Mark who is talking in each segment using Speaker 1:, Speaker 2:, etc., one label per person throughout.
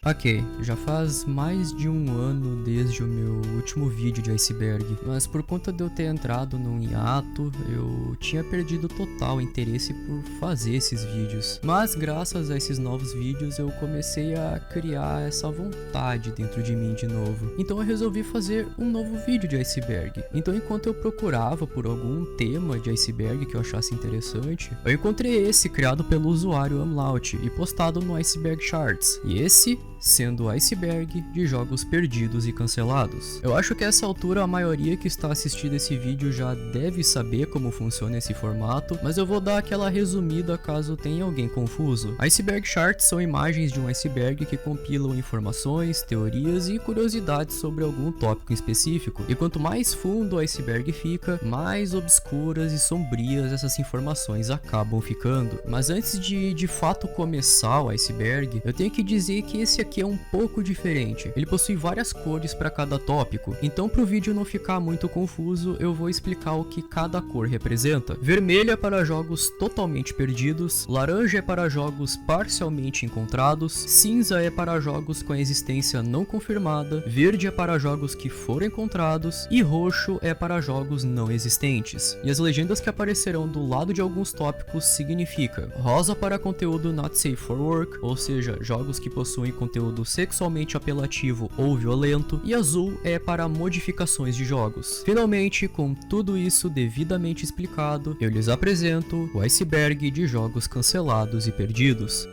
Speaker 1: Ok, já faz mais de um ano desde o meu último vídeo de Iceberg, mas por conta de eu ter entrado num hiato, eu tinha perdido total interesse por fazer esses vídeos. Mas graças a esses novos vídeos eu comecei a criar essa vontade dentro de mim de novo. Então eu resolvi fazer um novo vídeo de Iceberg. Então enquanto eu procurava por algum tema de Iceberg que eu achasse interessante, eu encontrei esse criado pelo usuário Umlaut e postado no Iceberg Charts. E esse sendo o Iceberg de jogos perdidos e cancelados. Eu acho que a essa altura a maioria que está assistindo esse vídeo já deve saber como funciona esse formato, mas eu vou dar aquela resumida caso tenha alguém confuso. Iceberg Charts são imagens de um iceberg que compilam informações, teorias e curiosidades sobre algum tópico específico, e quanto mais fundo o iceberg fica, mais obscuras e sombrias essas informações acabam ficando. Mas antes de fato começar o iceberg, eu tenho que dizer que esse aqui é um pouco diferente. Ele possui várias cores para cada tópico, então para o vídeo não ficar muito confuso, eu vou explicar o que cada cor representa. Vermelho é para jogos totalmente perdidos, laranja é para jogos parcialmente encontrados, cinza é para jogos com a existência não confirmada, verde é para jogos que foram encontrados e roxo é para jogos não existentes. E as legendas que aparecerão do lado de alguns tópicos significa rosa para conteúdo not safe for work, ou seja, jogos que possuem conteúdo sexualmente apelativo ou violento, e azul é para modificações de jogos. Finalmente, com tudo isso devidamente explicado, eu lhes apresento o Iceberg de jogos cancelados e perdidos.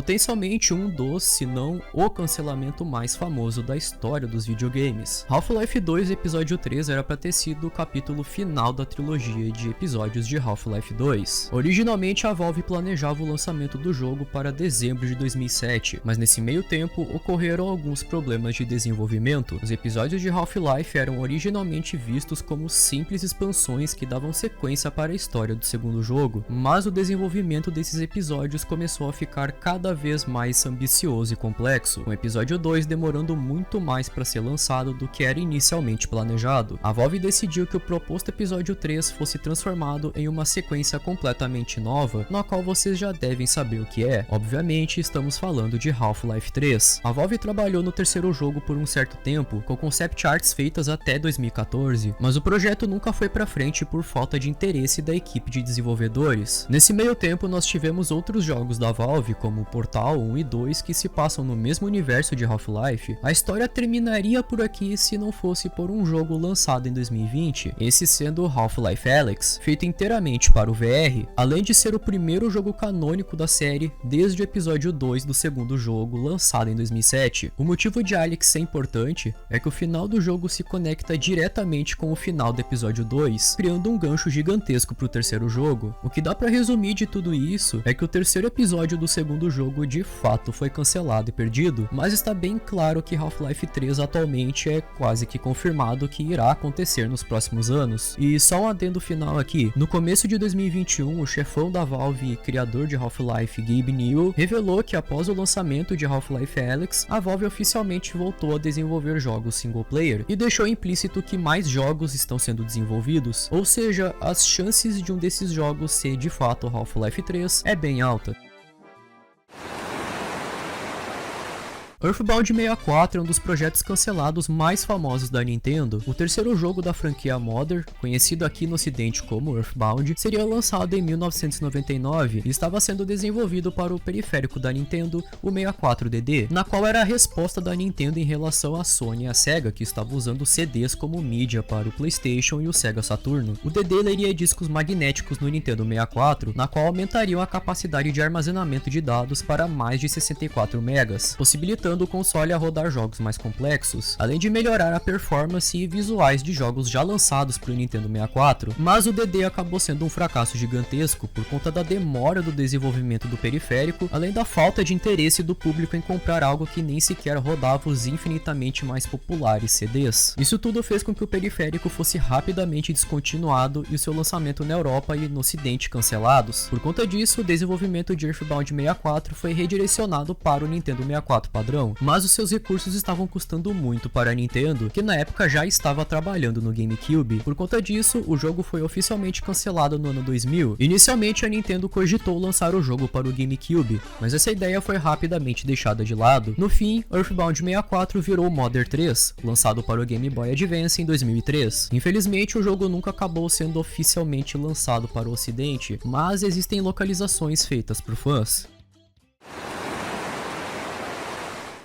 Speaker 1: Potencialmente um dos, se não o cancelamento mais famoso da história dos videogames. Half-Life 2 Episódio 3 era para ter sido o capítulo final da trilogia de episódios de Half-Life 2. Originalmente a Valve planejava o lançamento do jogo para dezembro de 2007, mas nesse meio tempo ocorreram alguns problemas de desenvolvimento. Os episódios de Half-Life eram originalmente vistos como simples expansões que davam sequência para a história do segundo jogo, mas o desenvolvimento desses episódios começou a ficar cada vez mais ambicioso e complexo, com o episódio 2 demorando muito mais para ser lançado do que era inicialmente planejado. A Valve decidiu que o proposto episódio 3 fosse transformado em uma sequência completamente nova, na qual vocês já devem saber o que é. Obviamente, estamos falando de Half-Life 3. A Valve trabalhou no terceiro jogo por um certo tempo, com concept arts feitas até 2014, mas o projeto nunca foi para frente por falta de interesse da equipe de desenvolvedores. Nesse meio tempo, nós tivemos outros jogos da Valve, como Portal 1 e 2, que se passam no mesmo universo de Half-Life. A história terminaria por aqui se não fosse por um jogo lançado em 2020, esse sendo Half-Life Alyx, feito inteiramente para o VR, além de ser o primeiro jogo canônico da série desde o episódio 2 do segundo jogo, lançado em 2007. O motivo de Alyx ser importante é que o final do jogo se conecta diretamente com o final do episódio 2, criando um gancho gigantesco para o terceiro jogo. O que dá para resumir de tudo isso é que o terceiro episódio do segundo jogo de fato foi cancelado e perdido, mas está bem claro que Half-Life 3 atualmente é quase que confirmado que irá acontecer nos próximos anos. E só um adendo final aqui, no começo de 2021, o chefão da Valve e criador de Half-Life, Gabe Newell, revelou que após o lançamento de Half-Life Alyx, a Valve oficialmente voltou a desenvolver jogos single player e deixou implícito que mais jogos estão sendo desenvolvidos, ou seja, as chances de um desses jogos ser de fato Half-Life 3 é bem alta. Earthbound 64 é um dos projetos cancelados mais famosos da Nintendo. O terceiro jogo da franquia Mother, conhecido aqui no ocidente como Earthbound, seria lançado em 1999 e estava sendo desenvolvido para o periférico da Nintendo, o 64DD, na qual era a resposta da Nintendo em relação à Sony e à Sega, que estava usando CDs como mídia para o PlayStation e o Sega Saturno. O DD leria discos magnéticos no Nintendo 64, na qual aumentariam a capacidade de armazenamento de dados para mais de 64 megas, possibilitando o console a rodar jogos mais complexos, além de melhorar a performance e visuais de jogos já lançados para o Nintendo 64, mas o DD acabou sendo um fracasso gigantesco por conta da demora do desenvolvimento do periférico, além da falta de interesse do público em comprar algo que nem sequer rodava os infinitamente mais populares CDs. Isso tudo fez com que o periférico fosse rapidamente descontinuado e o seu lançamento na Europa e no ocidente cancelados. Por conta disso, o desenvolvimento de Earthbound 64 foi redirecionado para o Nintendo 64 padrão. produção, mas os seus recursos estavam custando muito para a Nintendo, que na época já estava trabalhando no GameCube. Por conta disso, o jogo foi oficialmente cancelado no ano 2000. Inicialmente, a Nintendo cogitou lançar o jogo para o GameCube, mas essa ideia foi rapidamente deixada de lado. No fim, Earthbound 64 virou Mother 3, lançado para o Game Boy Advance em 2003. Infelizmente, o jogo nunca acabou sendo oficialmente lançado para o ocidente, mas existem localizações feitas por fãs.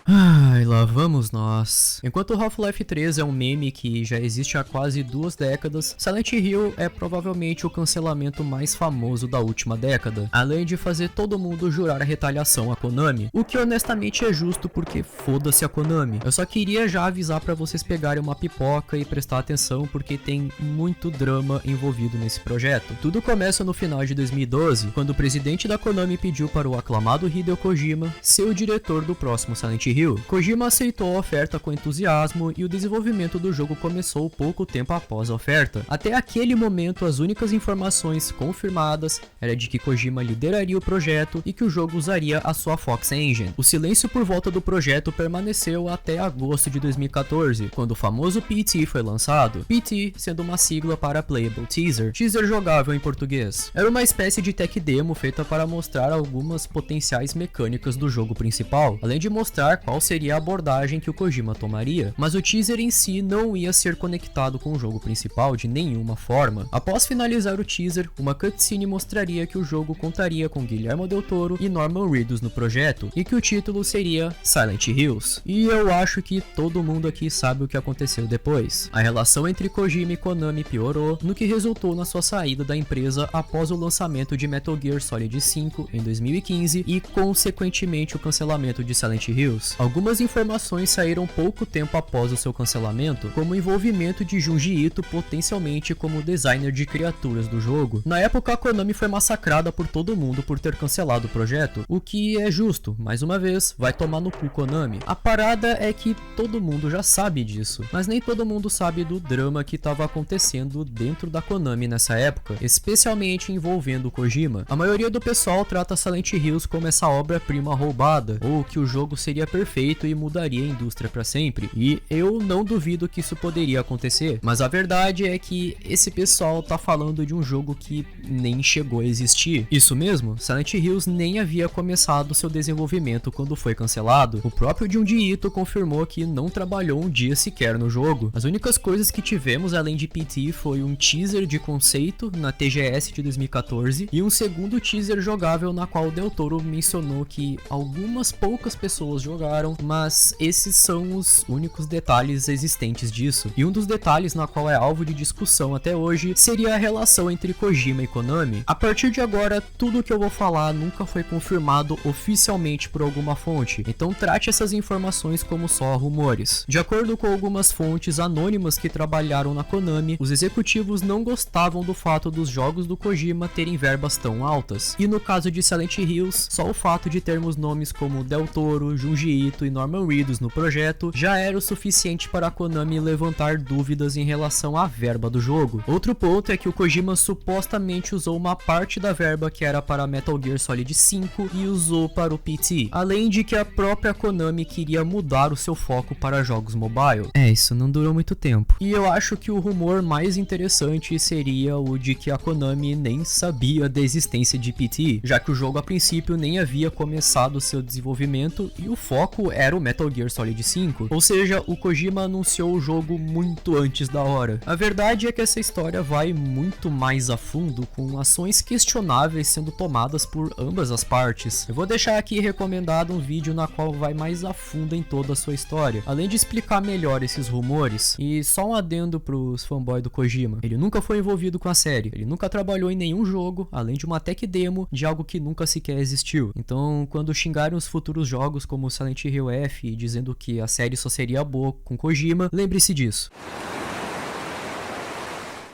Speaker 1: Ai, lá vamos nós. Enquanto Half-Life 3 é um meme que já existe há quase 2 décadas, Silent Hill é provavelmente o cancelamento mais famoso da última década, além de fazer todo mundo jurar a retaliação à Konami, o que honestamente é justo porque foda-se a Konami. Eu só queria já avisar pra vocês pegarem uma pipoca e prestar atenção porque tem muito drama envolvido nesse projeto. Tudo começa no final de 2012, quando o presidente da Konami pediu para o aclamado Hideo Kojima ser o diretor do próximo Silent Hill. Kojima aceitou a oferta com entusiasmo e o desenvolvimento do jogo começou pouco tempo após a oferta. Até aquele momento, as únicas informações confirmadas era de que Kojima lideraria o projeto e que o jogo usaria a sua Fox Engine. O silêncio por volta do projeto permaneceu até agosto de 2014, quando o famoso PT foi lançado. PT sendo uma sigla para Playable Teaser, teaser jogável em português. Era uma espécie de tech demo feita para mostrar algumas potenciais mecânicas do jogo principal, além de mostrar qual seria a abordagem que o Kojima tomaria, mas o teaser em si não ia ser conectado com o jogo principal de nenhuma forma. Após finalizar o teaser, uma cutscene mostraria que o jogo contaria com Guillermo del Toro e Norman Reedus no projeto, e que o título seria Silent Hills. E eu acho que todo mundo aqui sabe o que aconteceu depois. A relação entre Kojima e Konami piorou, no que resultou na sua saída da empresa após o lançamento de Metal Gear Solid 5 em 2015 e, consequentemente, o cancelamento de Silent Hills. Algumas informações saíram pouco tempo após o seu cancelamento, como o envolvimento de Junji Ito potencialmente como designer de criaturas do jogo. Na época, a Konami foi massacrada por todo mundo por ter cancelado o projeto, o que é justo, mais uma vez, vai tomar no cu Konami. A parada é que todo mundo já sabe disso, mas nem todo mundo sabe do drama que estava acontecendo dentro da Konami nessa época, especialmente envolvendo o Kojima. A maioria do pessoal trata Silent Hills como essa obra-prima roubada, ou que o jogo seria perfeito e mudaria a indústria para sempre, e eu não duvido que isso poderia acontecer, mas a verdade é que esse pessoal tá falando de um jogo que nem chegou a existir. Isso mesmo, Silent Hills nem havia começado seu desenvolvimento quando foi cancelado. O próprio Junji Ito confirmou que não trabalhou um dia sequer no jogo. As únicas coisas que tivemos além de PT foi um teaser de conceito na TGS de 2014 e um segundo teaser jogável na qual Del Toro mencionou que algumas poucas pessoas jogaram, mas esses são os únicos detalhes existentes disso. E um dos detalhes na qual é alvo de discussão até hoje seria a relação entre Kojima e Konami. A partir de agora, tudo que eu vou falar nunca foi confirmado oficialmente por alguma fonte, então trate essas informações como só rumores. De acordo com algumas fontes anônimas que trabalharam na Konami, os executivos não gostavam do fato dos jogos do Kojima terem verbas tão altas, e no caso de Silent Hills, só o fato de termos nomes como Del Toro, Junji Ito e Norman Reedus no projeto já era o suficiente para a Konami levantar dúvidas em relação à verba do jogo. Outro ponto é que o Kojima supostamente usou uma parte da verba que era para Metal Gear Solid 5 e usou para o PT, além de que a própria Konami queria mudar o seu foco para jogos mobile. Isso não durou muito tempo. E eu acho que o rumor mais interessante seria o de que a Konami nem sabia da existência de PT, já que o jogo a princípio nem havia começado seu desenvolvimento e o foco era o Metal Gear Solid 5, ou seja, o Kojima anunciou o jogo muito antes da hora. A verdade é que essa história vai muito mais a fundo, com ações questionáveis sendo tomadas por ambas as partes. Eu vou deixar aqui recomendado um vídeo na qual vai mais a fundo em toda a sua história, além de explicar melhor esses rumores. E só um adendo pros fanboys do Kojima: ele nunca foi envolvido com a série, ele nunca trabalhou em nenhum jogo, além de uma tech demo de algo que nunca sequer existiu. Então, quando xingarem os futuros jogos como Silent Hill F, dizendo que a série só seria boa com Kojima, lembre-se disso.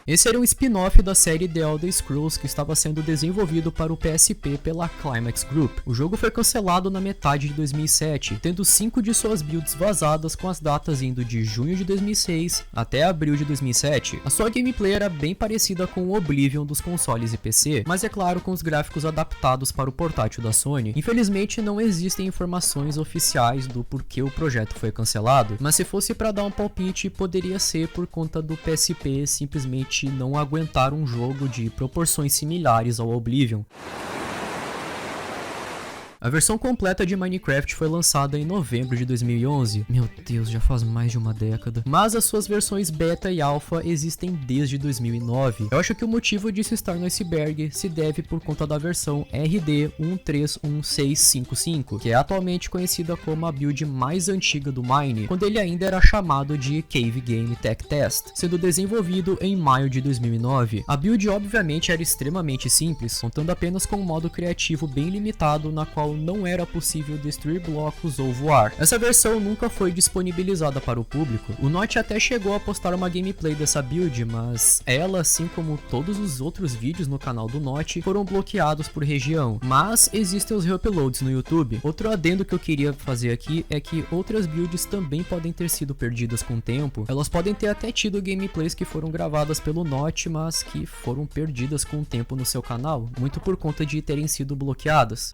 Speaker 1: Esse era um spin-off da série The Elder Scrolls que estava sendo desenvolvido para o PSP pela Climax Group. O jogo foi cancelado na metade de 2007, tendo 5 de suas builds vazadas com as datas indo de junho de 2006 até abril de 2007. A sua gameplay era bem parecida com o Oblivion dos consoles e PC, mas é claro com os gráficos adaptados para o portátil da Sony. Infelizmente não existem informações oficiais do porquê o projeto foi cancelado, mas se fosse para dar um palpite, poderia ser por conta do PSP simplesmente não aguentar um jogo de proporções similares ao Oblivion. A versão completa de Minecraft foi lançada em novembro de 2011. Meu Deus, já faz mais de uma década. Mas as suas versões beta e alpha existem desde 2009. Eu acho que o motivo disso estar no iceberg se deve por conta da versão RD 131655, que é atualmente conhecida como a build mais antiga do Mine, quando ele ainda era chamado de Cave Game Tech Test, sendo desenvolvido em maio de 2009. A build obviamente era extremamente simples, contando apenas com um modo criativo bem limitado, na qual não era possível destruir blocos ou voar. Essa versão nunca foi disponibilizada para o público. O Notch até chegou a postar uma gameplay dessa build, mas ela, assim como todos os outros vídeos no canal do Notch, foram bloqueados por região. Mas existem os reuploads no YouTube. Outro adendo que eu queria fazer aqui é que outras builds também podem ter sido perdidas com o tempo. Elas podem ter até tido gameplays que foram gravadas pelo Notch, mas que foram perdidas com o tempo no seu canal, muito por conta de terem sido bloqueadas.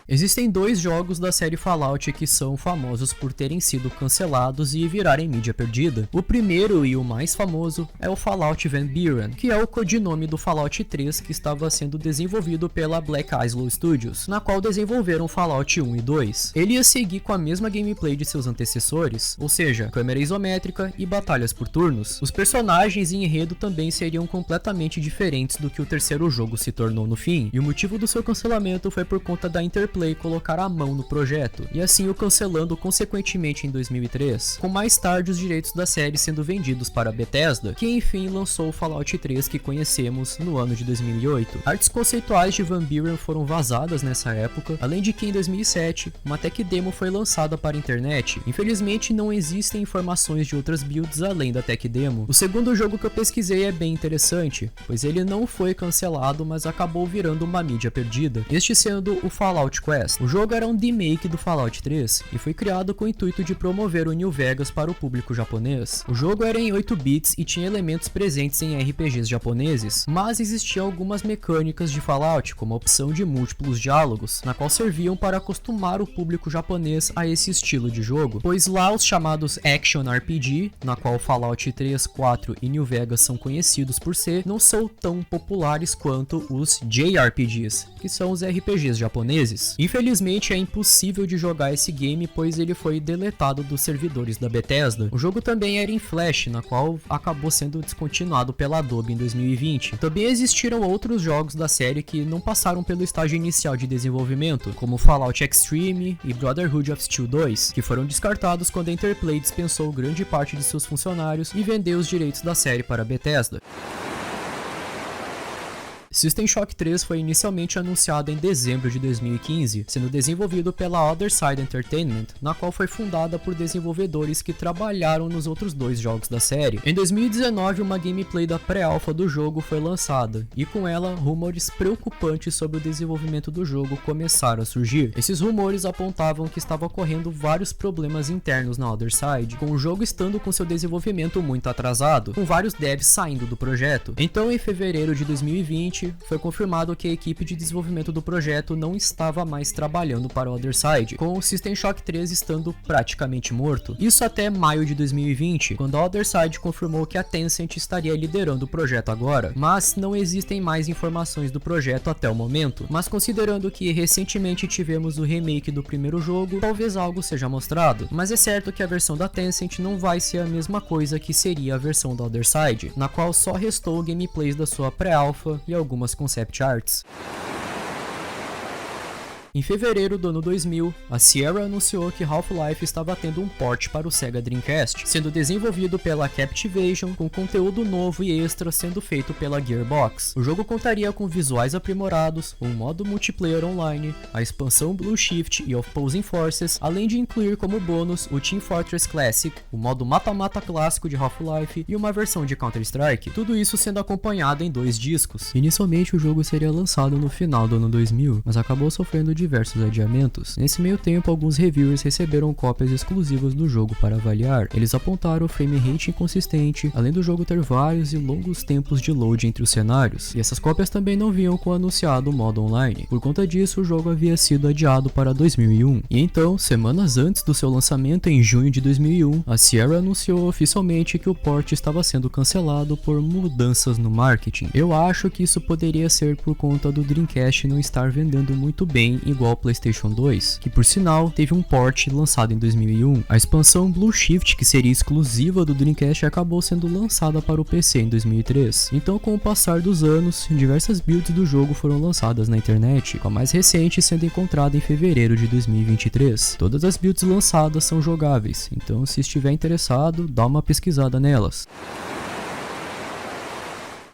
Speaker 1: Existem 2 jogos da série Fallout que são famosos por terem sido cancelados e virarem mídia perdida. O primeiro e o mais famoso é o Fallout Van Buren, que é o codinome do Fallout 3 que estava sendo desenvolvido pela Black Isle Studios, na qual desenvolveram Fallout 1 e 2. Ele ia seguir com a mesma gameplay de seus antecessores, ou seja, câmera isométrica e batalhas por turnos. Os personagens e enredo também seriam completamente diferentes do que o terceiro jogo se tornou no fim, e o motivo do seu cancelamento foi por conta da Interplay colocar a mão no projeto, e assim o cancelando consequentemente em 2003, com mais tarde os direitos da série sendo vendidos para a Bethesda, que enfim lançou o Fallout 3 que conhecemos no ano de 2008. Artes conceituais de Van Buren foram vazadas nessa época, além de que em 2007 uma tech demo foi lançada para a internet. Infelizmente não existem informações de outras builds além da tech demo. O segundo jogo que eu pesquisei é bem interessante, pois ele não foi cancelado, mas acabou virando uma mídia perdida, este sendo o Fallout Quest. O jogo era um remake do Fallout 3 e foi criado com o intuito de promover o New Vegas para o público japonês. O jogo era em 8 bits e tinha elementos presentes em RPGs japoneses, mas existiam algumas mecânicas de Fallout, como a opção de múltiplos diálogos, na qual serviam para acostumar o público japonês a esse estilo de jogo, pois lá os chamados Action RPG, na qual Fallout 3, 4 e New Vegas são conhecidos por ser, não são tão populares quanto os JRPGs, que são os RPGs japoneses. Infelizmente é impossível de jogar esse game, pois ele foi deletado dos servidores da Bethesda. O jogo também era em Flash, na qual acabou sendo descontinuado pela Adobe em 2020. Também existiram outros jogos da série que não passaram pelo estágio inicial de desenvolvimento, como Fallout Extreme e Brotherhood of Steel 2, que foram descartados quando a Interplay dispensou grande parte de seus funcionários e vendeu os direitos da série para a Bethesda. System Shock 3 foi inicialmente anunciado em dezembro de 2015, sendo desenvolvido pela Other Side Entertainment, na qual foi fundada por desenvolvedores que trabalharam nos outros 2 jogos da série. Em 2019, uma gameplay da pré-alpha do jogo foi lançada, e com ela, rumores preocupantes sobre o desenvolvimento do jogo começaram a surgir. Esses rumores apontavam que estava ocorrendo vários problemas internos na Other Side, com o jogo estando com seu desenvolvimento muito atrasado, com vários devs saindo do projeto. Então, em fevereiro de 2020, foi confirmado que a equipe de desenvolvimento do projeto não estava mais trabalhando para o Other Side, com o System Shock 3 estando praticamente morto. Isso até maio de 2020, quando a Other Side confirmou que a Tencent estaria liderando o projeto agora, mas não existem mais informações do projeto até o momento. Mas considerando que recentemente tivemos o remake do primeiro jogo, talvez algo seja mostrado, mas é certo que a versão da Tencent não vai ser a mesma coisa que seria a versão da Other Side, na qual só restou gameplays da sua pré-alpha e algumas concept arts. Em fevereiro do ano 2000, a Sierra anunciou que Half-Life estava tendo um port para o Sega Dreamcast, sendo desenvolvido pela Captivation, com conteúdo novo e extra sendo feito pela Gearbox. O jogo contaria com visuais aprimorados, um modo multiplayer online, a expansão Blue Shift e Opposing Forces, além de incluir como bônus o Team Fortress Classic, o modo mata-mata clássico de Half-Life e uma versão de Counter-Strike, tudo isso sendo acompanhado em 2 discos. Inicialmente o jogo seria lançado no final do ano 2000, mas acabou sofrendo diversos adiamentos. Nesse meio tempo, alguns reviewers receberam cópias exclusivas do jogo para avaliar. Eles apontaram o frame rate inconsistente, além do jogo ter vários e longos tempos de load entre os cenários, e essas cópias também não vinham com o anunciado modo online. Por conta disso, o jogo havia sido adiado para 2001. E então, semanas antes do seu lançamento em junho de 2001, a Sierra anunciou oficialmente que o port estava sendo cancelado por mudanças no marketing. Eu acho que isso poderia ser por conta do Dreamcast não estar vendendo muito bem igual ao PlayStation 2, que por sinal teve um port lançado em 2001. A expansão Blue Shift, que seria exclusiva do Dreamcast, acabou sendo lançada para o PC em 2003. Então, com o passar dos anos, diversas builds do jogo foram lançadas na internet, com a mais recente sendo encontrada em fevereiro de 2023. Todas as builds lançadas são jogáveis, então se estiver interessado, dá uma pesquisada nelas.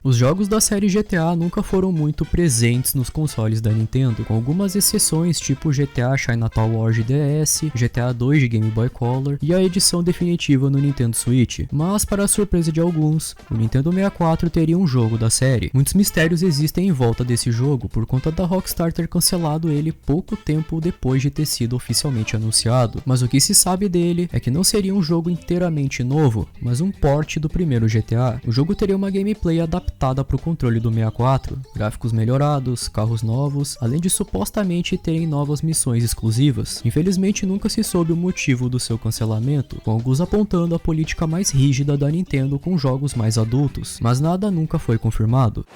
Speaker 1: Os jogos da série GTA nunca foram muito presentes nos consoles da Nintendo, com algumas exceções tipo GTA Chinatown Wars de DS, GTA 2 de Game Boy Color e a edição definitiva no Nintendo Switch. Mas, para a surpresa de alguns, o Nintendo 64 teria um jogo da série. Muitos mistérios existem em volta desse jogo por conta da Rockstar ter cancelado ele pouco tempo depois de ter sido oficialmente anunciado, mas o que se sabe dele é que não seria um jogo inteiramente novo, mas um port do primeiro GTA. O jogo teria uma gameplay adaptada para o controle do 64, gráficos melhorados, carros novos, além de supostamente terem novas missões exclusivas. Infelizmente nunca se soube o motivo do seu cancelamento, com alguns apontando a política mais rígida da Nintendo com jogos mais adultos, mas nada nunca foi confirmado.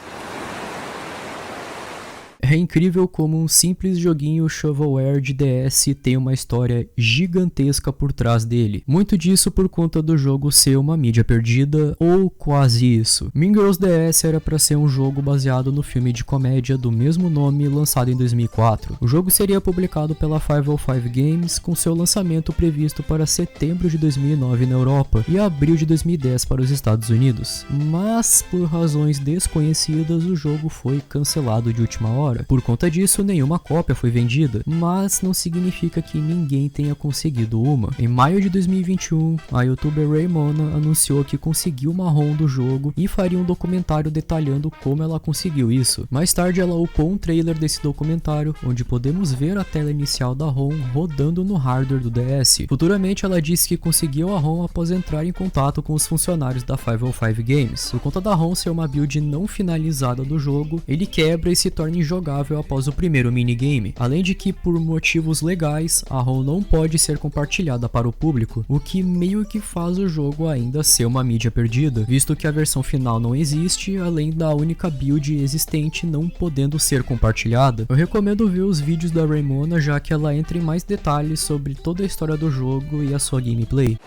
Speaker 1: É incrível como um simples joguinho shovelware de DS tem uma história gigantesca por trás dele. Muito disso por conta do jogo ser uma mídia perdida, ou quase isso. Mean Girls DS era para ser um jogo baseado no filme de comédia do mesmo nome lançado em 2004. O jogo seria publicado pela 505 Games, com seu lançamento previsto para setembro de 2009 na Europa e abril de 2010 para os Estados Unidos. Mas, por razões desconhecidas, o jogo foi cancelado de última hora. Por conta disso, nenhuma cópia foi vendida, mas não significa que ninguém tenha conseguido uma. Em maio de 2021, a youtuber Raymona anunciou que conseguiu uma ROM do jogo e faria um documentário detalhando como ela conseguiu isso. Mais tarde, ela upou um trailer desse documentário, onde podemos ver a tela inicial da ROM rodando no hardware do DS. Futuramente, ela disse que conseguiu a ROM após entrar em contato com os funcionários da 505 Games. Por conta da ROM ser uma build não finalizada do jogo, ele quebra e se torna injogável após o primeiro minigame, além de que por motivos legais a ROM não pode ser compartilhada para o público, o que meio que faz o jogo ainda ser uma mídia perdida, visto que a versão final não existe, além da única build existente não podendo ser compartilhada. Eu recomendo ver os vídeos da Raymona, já que ela entra em mais detalhes sobre toda a história do jogo e a sua gameplay.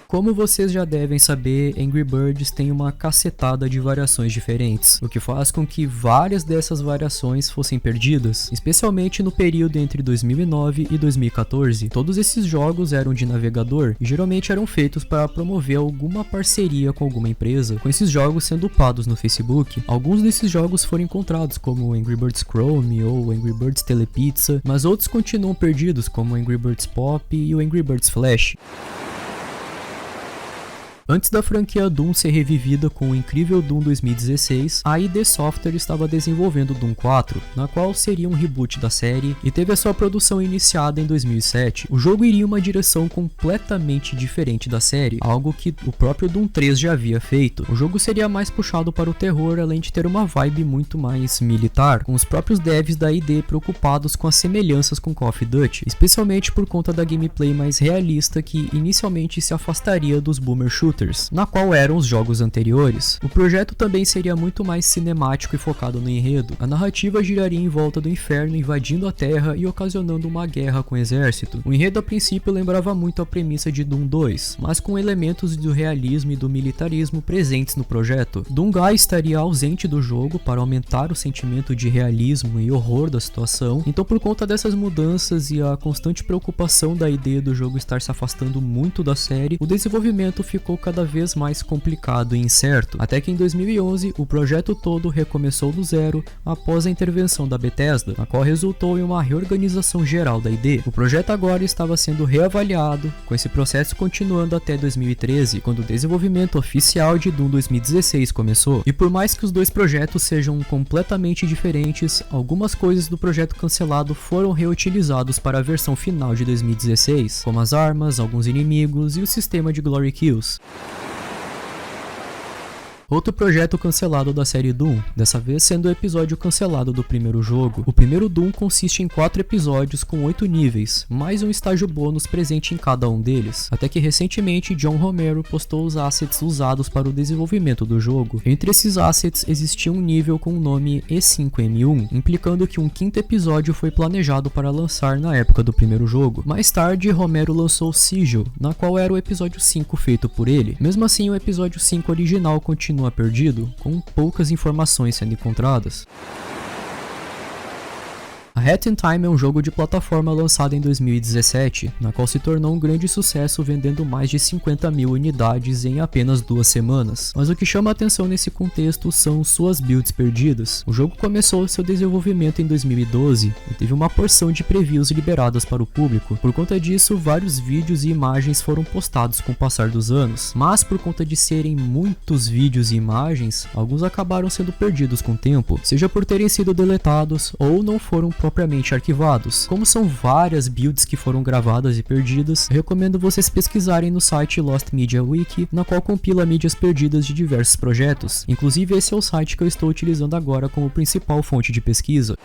Speaker 1: Como vocês já devem saber, Angry Birds tem uma cacetada de variações diferentes, o que faz com que várias dessas variações fossem perdidas, especialmente no período entre 2009 e 2014. Todos esses jogos eram de navegador e geralmente eram feitos para promover alguma parceria com alguma empresa, com esses jogos sendo upados no Facebook. Alguns desses jogos foram encontrados, como o Angry Birds Chrome ou o Angry Birds Telepizza, mas outros continuam perdidos, como o Angry Birds Pop e o Angry Birds Flash. Antes da franquia Doom ser revivida com o incrível Doom 2016, a ID Software estava desenvolvendo Doom 4, na qual seria um reboot da série, e teve a sua produção iniciada em 2007. O jogo iria em uma direção completamente diferente da série, algo que o próprio Doom 3 já havia feito. O jogo seria mais puxado para o terror, além de ter uma vibe muito mais militar, com os próprios devs da ID preocupados com as semelhanças com Call of Duty, especialmente por conta da gameplay mais realista que inicialmente se afastaria dos boomer shooters. Shooters, na qual eram os jogos anteriores. O projeto também seria muito mais cinemático e focado no enredo. A narrativa giraria em volta do inferno invadindo a Terra e ocasionando uma guerra com o exército. O enredo a princípio lembrava muito a premissa de Doom 2, mas com elementos do realismo e do militarismo presentes no projeto. Doom Guy estaria ausente do jogo para aumentar o sentimento de realismo e horror da situação, então por conta dessas mudanças e a constante preocupação da ideia do jogo estar se afastando muito da série, o desenvolvimento ficou cada vez mais complicado e incerto, até que em 2011 o projeto todo recomeçou do zero após a intervenção da Bethesda, a qual resultou em uma reorganização geral da ID. O projeto agora estava sendo reavaliado, com esse processo continuando até 2013, quando o desenvolvimento oficial de Doom 2016 começou. E por mais que os dois projetos sejam completamente diferentes, algumas coisas do projeto cancelado foram reutilizados para a versão final de 2016, como as armas, alguns inimigos e o sistema de Glory Kills. Outro projeto cancelado da série Doom, dessa vez sendo o episódio cancelado do primeiro jogo. O primeiro Doom consiste em 4 episódios com 8 níveis, mais um estágio bônus presente em cada um deles, até que recentemente John Romero postou os assets usados para o desenvolvimento do jogo. Entre esses assets existia um nível com o nome E5M1, implicando que um 5º episódio foi planejado para lançar na época do primeiro jogo. Mais tarde, Romero lançou Sigil, na qual era o episódio 5 feito por ele. Mesmo assim, o episódio 5 original continua perdido, com poucas informações sendo encontradas. A Hat in Time é um jogo de plataforma lançado em 2017, na qual se tornou um grande sucesso vendendo mais de 50 mil unidades em apenas 2 semanas. Mas o que chama a atenção nesse contexto são suas builds perdidas. O jogo começou seu desenvolvimento em 2012 e teve uma porção de previews liberadas para o público. Por conta disso, vários vídeos e imagens foram postados com o passar dos anos, mas por conta de serem muitos vídeos e imagens, alguns acabaram sendo perdidos com o tempo, seja por terem sido deletados ou não foram propriamente arquivados. Como são várias builds que foram gravadas e perdidas, eu recomendo vocês pesquisarem no site Lost Media Wiki, na qual compila mídias perdidas de diversos projetos. Inclusive esse é o site que eu estou utilizando agora como principal fonte de pesquisa.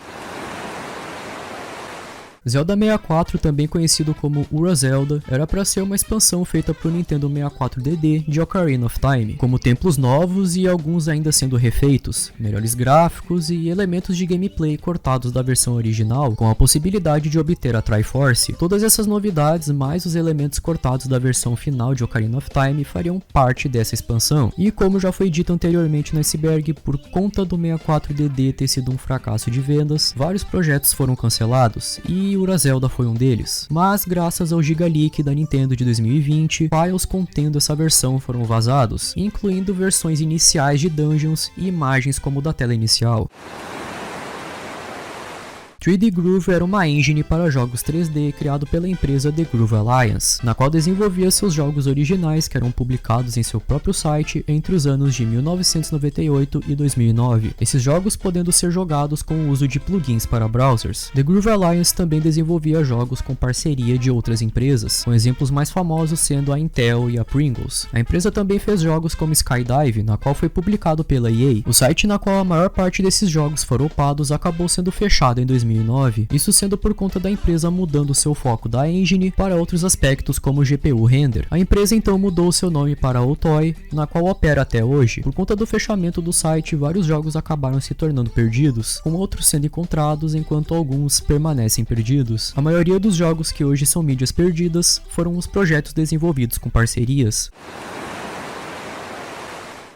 Speaker 1: Zelda 64, também conhecido como Ura Zelda, era para ser uma expansão feita para o Nintendo 64DD de Ocarina of Time, como templos novos e alguns ainda sendo refeitos, melhores gráficos e elementos de gameplay cortados da versão original, com a possibilidade de obter a Triforce. Todas essas novidades, mais os elementos cortados da versão final de Ocarina of Time, fariam parte dessa expansão. E como já foi dito anteriormente no Iceberg, por conta do 64DD ter sido um fracasso de vendas, vários projetos foram cancelados, e Ura Zelda foi um deles. Mas graças ao Giga Leak da Nintendo de 2020, files contendo essa versão foram vazados, incluindo versões iniciais de dungeons e imagens como da tela inicial. 3D Groove era uma engine para jogos 3D criado pela empresa The Groove Alliance, na qual desenvolvia seus jogos originais que eram publicados em seu próprio site entre os anos de 1998 e 2009, esses jogos podendo ser jogados com o uso de plugins para browsers. The Groove Alliance também desenvolvia jogos com parceria de outras empresas, com exemplos mais famosos sendo a Intel e a Pringles. A empresa também fez jogos como Skydive, na qual foi publicado pela EA. O site na qual a maior parte desses jogos foram upados acabou sendo fechado em 2009, isso sendo por conta da empresa mudando seu foco da engine para outros aspectos como GPU render. A empresa então mudou seu nome para Otoy, na qual opera até hoje. Por conta do fechamento do site, vários jogos acabaram se tornando perdidos, com outros sendo encontrados enquanto alguns permanecem perdidos. A maioria dos jogos que hoje são mídias perdidas foram os projetos desenvolvidos com parcerias.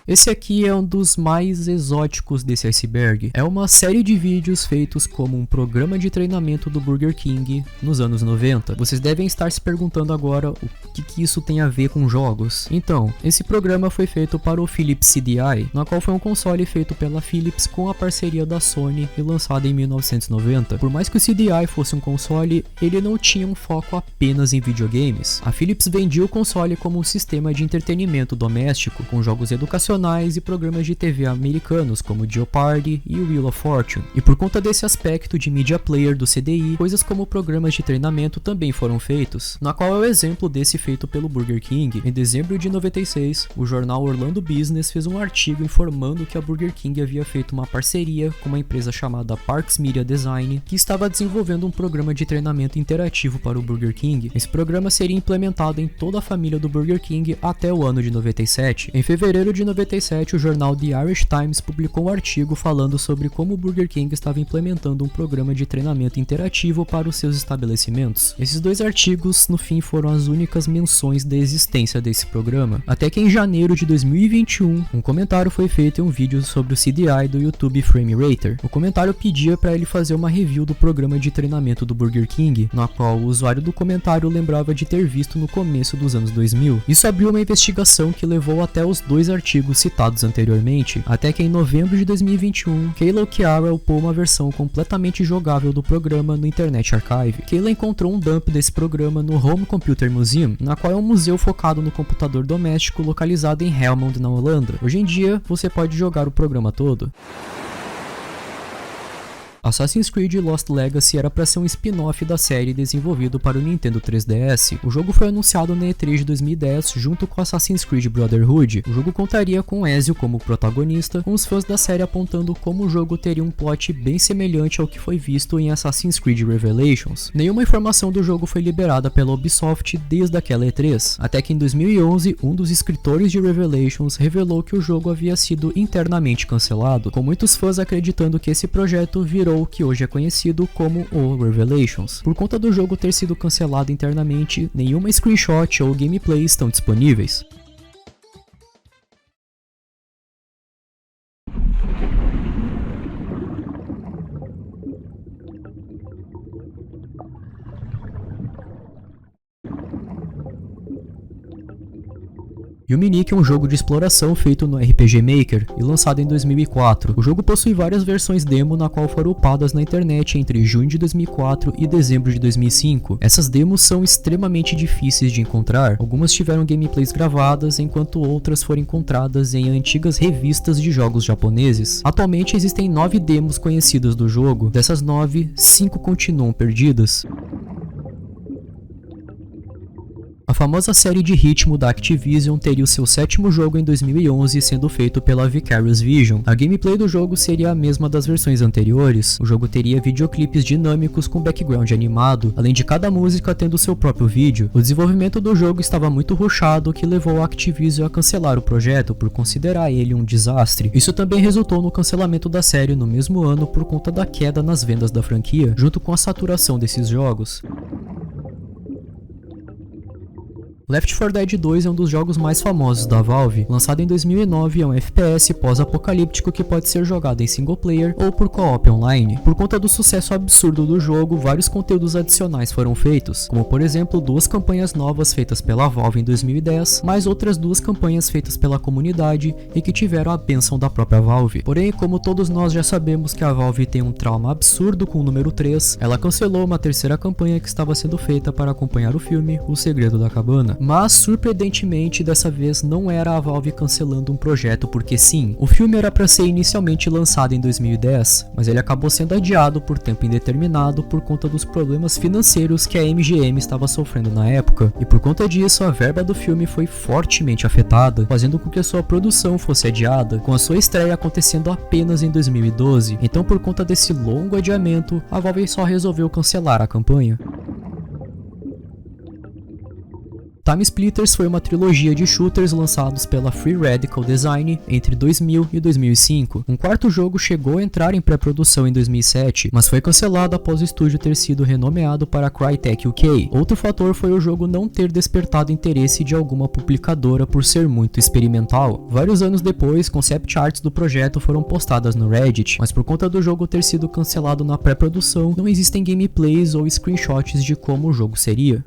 Speaker 1: Esse aqui é um dos mais exóticos desse iceberg. É uma série de vídeos feitos como um programa de treinamento do Burger King nos anos 90. Vocês devem estar se perguntando agora o que isso tem a ver com jogos. Então, esse programa foi feito para o Philips CDI, na qual foi um console feito pela Philips com a parceria da Sony e lançado em 1990. Por mais que o CDI fosse um console, ele não tinha um foco apenas em videogames. A Philips vendia o console como um sistema de entretenimento doméstico, com jogos educacionais nacionais e programas de TV americanos como Jeopardy e Wheel of Fortune. E por conta desse aspecto de media player do CDI, coisas como programas de treinamento também foram feitos, na qual é o exemplo desse feito pelo Burger King. Em dezembro de 96, o jornal Orlando Business fez um artigo informando que a Burger King havia feito uma parceria com uma empresa chamada Parks Media Design, que estava desenvolvendo um programa de treinamento interativo para o Burger King. Esse programa seria implementado em toda a família do Burger King até o ano de 97. Em fevereiro de 97, o jornal The Irish Times publicou um artigo falando sobre como o Burger King estava implementando um programa de treinamento interativo para os seus estabelecimentos. Esses dois artigos, no fim, foram as únicas menções da existência desse programa. Até que em janeiro de 2021, um comentário foi feito em um vídeo sobre o CDI do YouTube Frame Rater. O comentário pedia para ele fazer uma review do programa de treinamento do Burger King, na qual o usuário do comentário lembrava de ter visto no começo dos anos 2000. Isso abriu uma investigação que levou até os dois artigos citados anteriormente, até que em novembro de 2021, Kayla O'Chiara upou uma versão completamente jogável do programa no Internet Archive. Kayla encontrou um dump desse programa no Home Computer Museum, na qual é um museu focado no computador doméstico localizado em Helmond, na Holanda. Hoje em dia, você pode jogar o programa todo. Assassin's Creed Lost Legacy era para ser um spin-off da série desenvolvido para o Nintendo 3DS. O jogo foi anunciado na E3 de 2010 junto com Assassin's Creed Brotherhood. O jogo contaria com Ezio como protagonista, com os fãs da série apontando como o jogo teria um plot bem semelhante ao que foi visto em Assassin's Creed Revelations. Nenhuma informação do jogo foi liberada pela Ubisoft desde aquela E3, até que em 2011 um dos escritores de Revelations revelou que o jogo havia sido internamente cancelado, com muitos fãs acreditando que esse projeto virou o que hoje é conhecido como o Revelations. Por conta do jogo ter sido cancelado internamente, nenhuma screenshot ou gameplay estão disponíveis. Yuminique é um jogo de exploração feito no RPG Maker e lançado em 2004. O jogo possui várias versões demo na qual foram upadas na internet entre junho de 2004 e dezembro de 2005. Essas demos são extremamente difíceis de encontrar. Algumas tiveram gameplays gravadas, enquanto outras foram encontradas em antigas revistas de jogos japoneses. Atualmente existem 9 demos conhecidas do jogo. Dessas 9, 5 continuam perdidas. A famosa série de ritmo da Activision teria o seu 7º jogo em 2011, sendo feito pela Vicarious Vision. A gameplay do jogo seria a mesma das versões anteriores. O jogo teria videoclipes dinâmicos com background animado, além de cada música tendo seu próprio vídeo. O desenvolvimento do jogo estava muito rushado, o que levou a Activision a cancelar o projeto por considerar ele um desastre. Isso também resultou no cancelamento da série no mesmo ano por conta da queda nas vendas da franquia, junto com a saturação desses jogos. Left 4 Dead 2 é um dos jogos mais famosos da Valve. Lançado em 2009, é um FPS pós-apocalíptico que pode ser jogado em single player ou por co-op online. Por conta do sucesso absurdo do jogo, vários conteúdos adicionais foram feitos, como por exemplo 2 campanhas novas feitas pela Valve em 2010, mais outras 2 campanhas feitas pela comunidade e que tiveram a bênção da própria Valve. Porém, como todos nós já sabemos que a Valve tem um trauma absurdo com o número 3, ela cancelou uma terceira campanha que estava sendo feita para acompanhar o filme O Segredo da Cabana. Mas, surpreendentemente, dessa vez não era a Valve cancelando um projeto porque sim. O filme era para ser inicialmente lançado em 2010, mas ele acabou sendo adiado por tempo indeterminado por conta dos problemas financeiros que a MGM estava sofrendo na época. E por conta disso, a verba do filme foi fortemente afetada, fazendo com que a sua produção fosse adiada, com a sua estreia acontecendo apenas em 2012. Então, por conta desse longo adiamento, a Valve só resolveu cancelar a campanha. Time Splitters foi uma trilogia de shooters lançados pela Free Radical Design entre 2000 e 2005. Um quarto jogo chegou a entrar em pré-produção em 2007, mas foi cancelado após o estúdio ter sido renomeado para Crytek UK. Outro fator foi o jogo não ter despertado interesse de alguma publicadora por ser muito experimental. Vários anos depois, concept arts do projeto foram postadas no Reddit, mas por conta do jogo ter sido cancelado na pré-produção, não existem gameplays ou screenshots de como o jogo seria.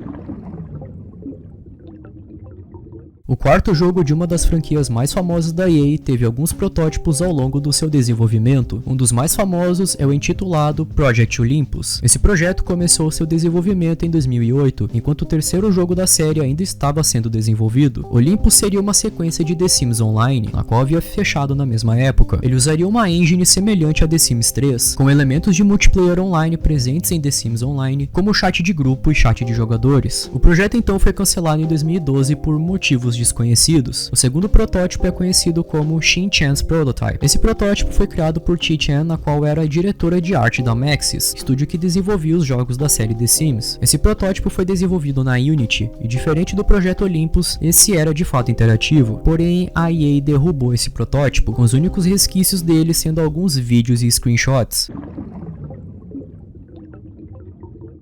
Speaker 1: O quarto jogo de uma das franquias mais famosas da EA teve alguns protótipos ao longo do seu desenvolvimento. Um dos mais famosos é o intitulado Project Olympus. Esse projeto começou seu desenvolvimento em 2008, enquanto o terceiro jogo da série ainda estava sendo desenvolvido. Olympus seria uma sequência de The Sims Online, a qual havia fechado na mesma época. Ele usaria uma engine semelhante a The Sims 3, com elementos de multiplayer online presentes em The Sims Online, como chat de grupo e chat de jogadores. O projeto então foi cancelado em 2012 por motivos desconhecidos. O segundo protótipo é conhecido como Shin-Chan's Prototype. Esse protótipo foi criado por Chi-Chan, a qual era a diretora de arte da Maxis, estúdio que desenvolvia os jogos da série The Sims. Esse protótipo foi desenvolvido na Unity, e diferente do projeto Olympus, esse era de fato interativo. Porém, a EA derrubou esse protótipo, com os únicos resquícios dele sendo alguns vídeos e screenshots.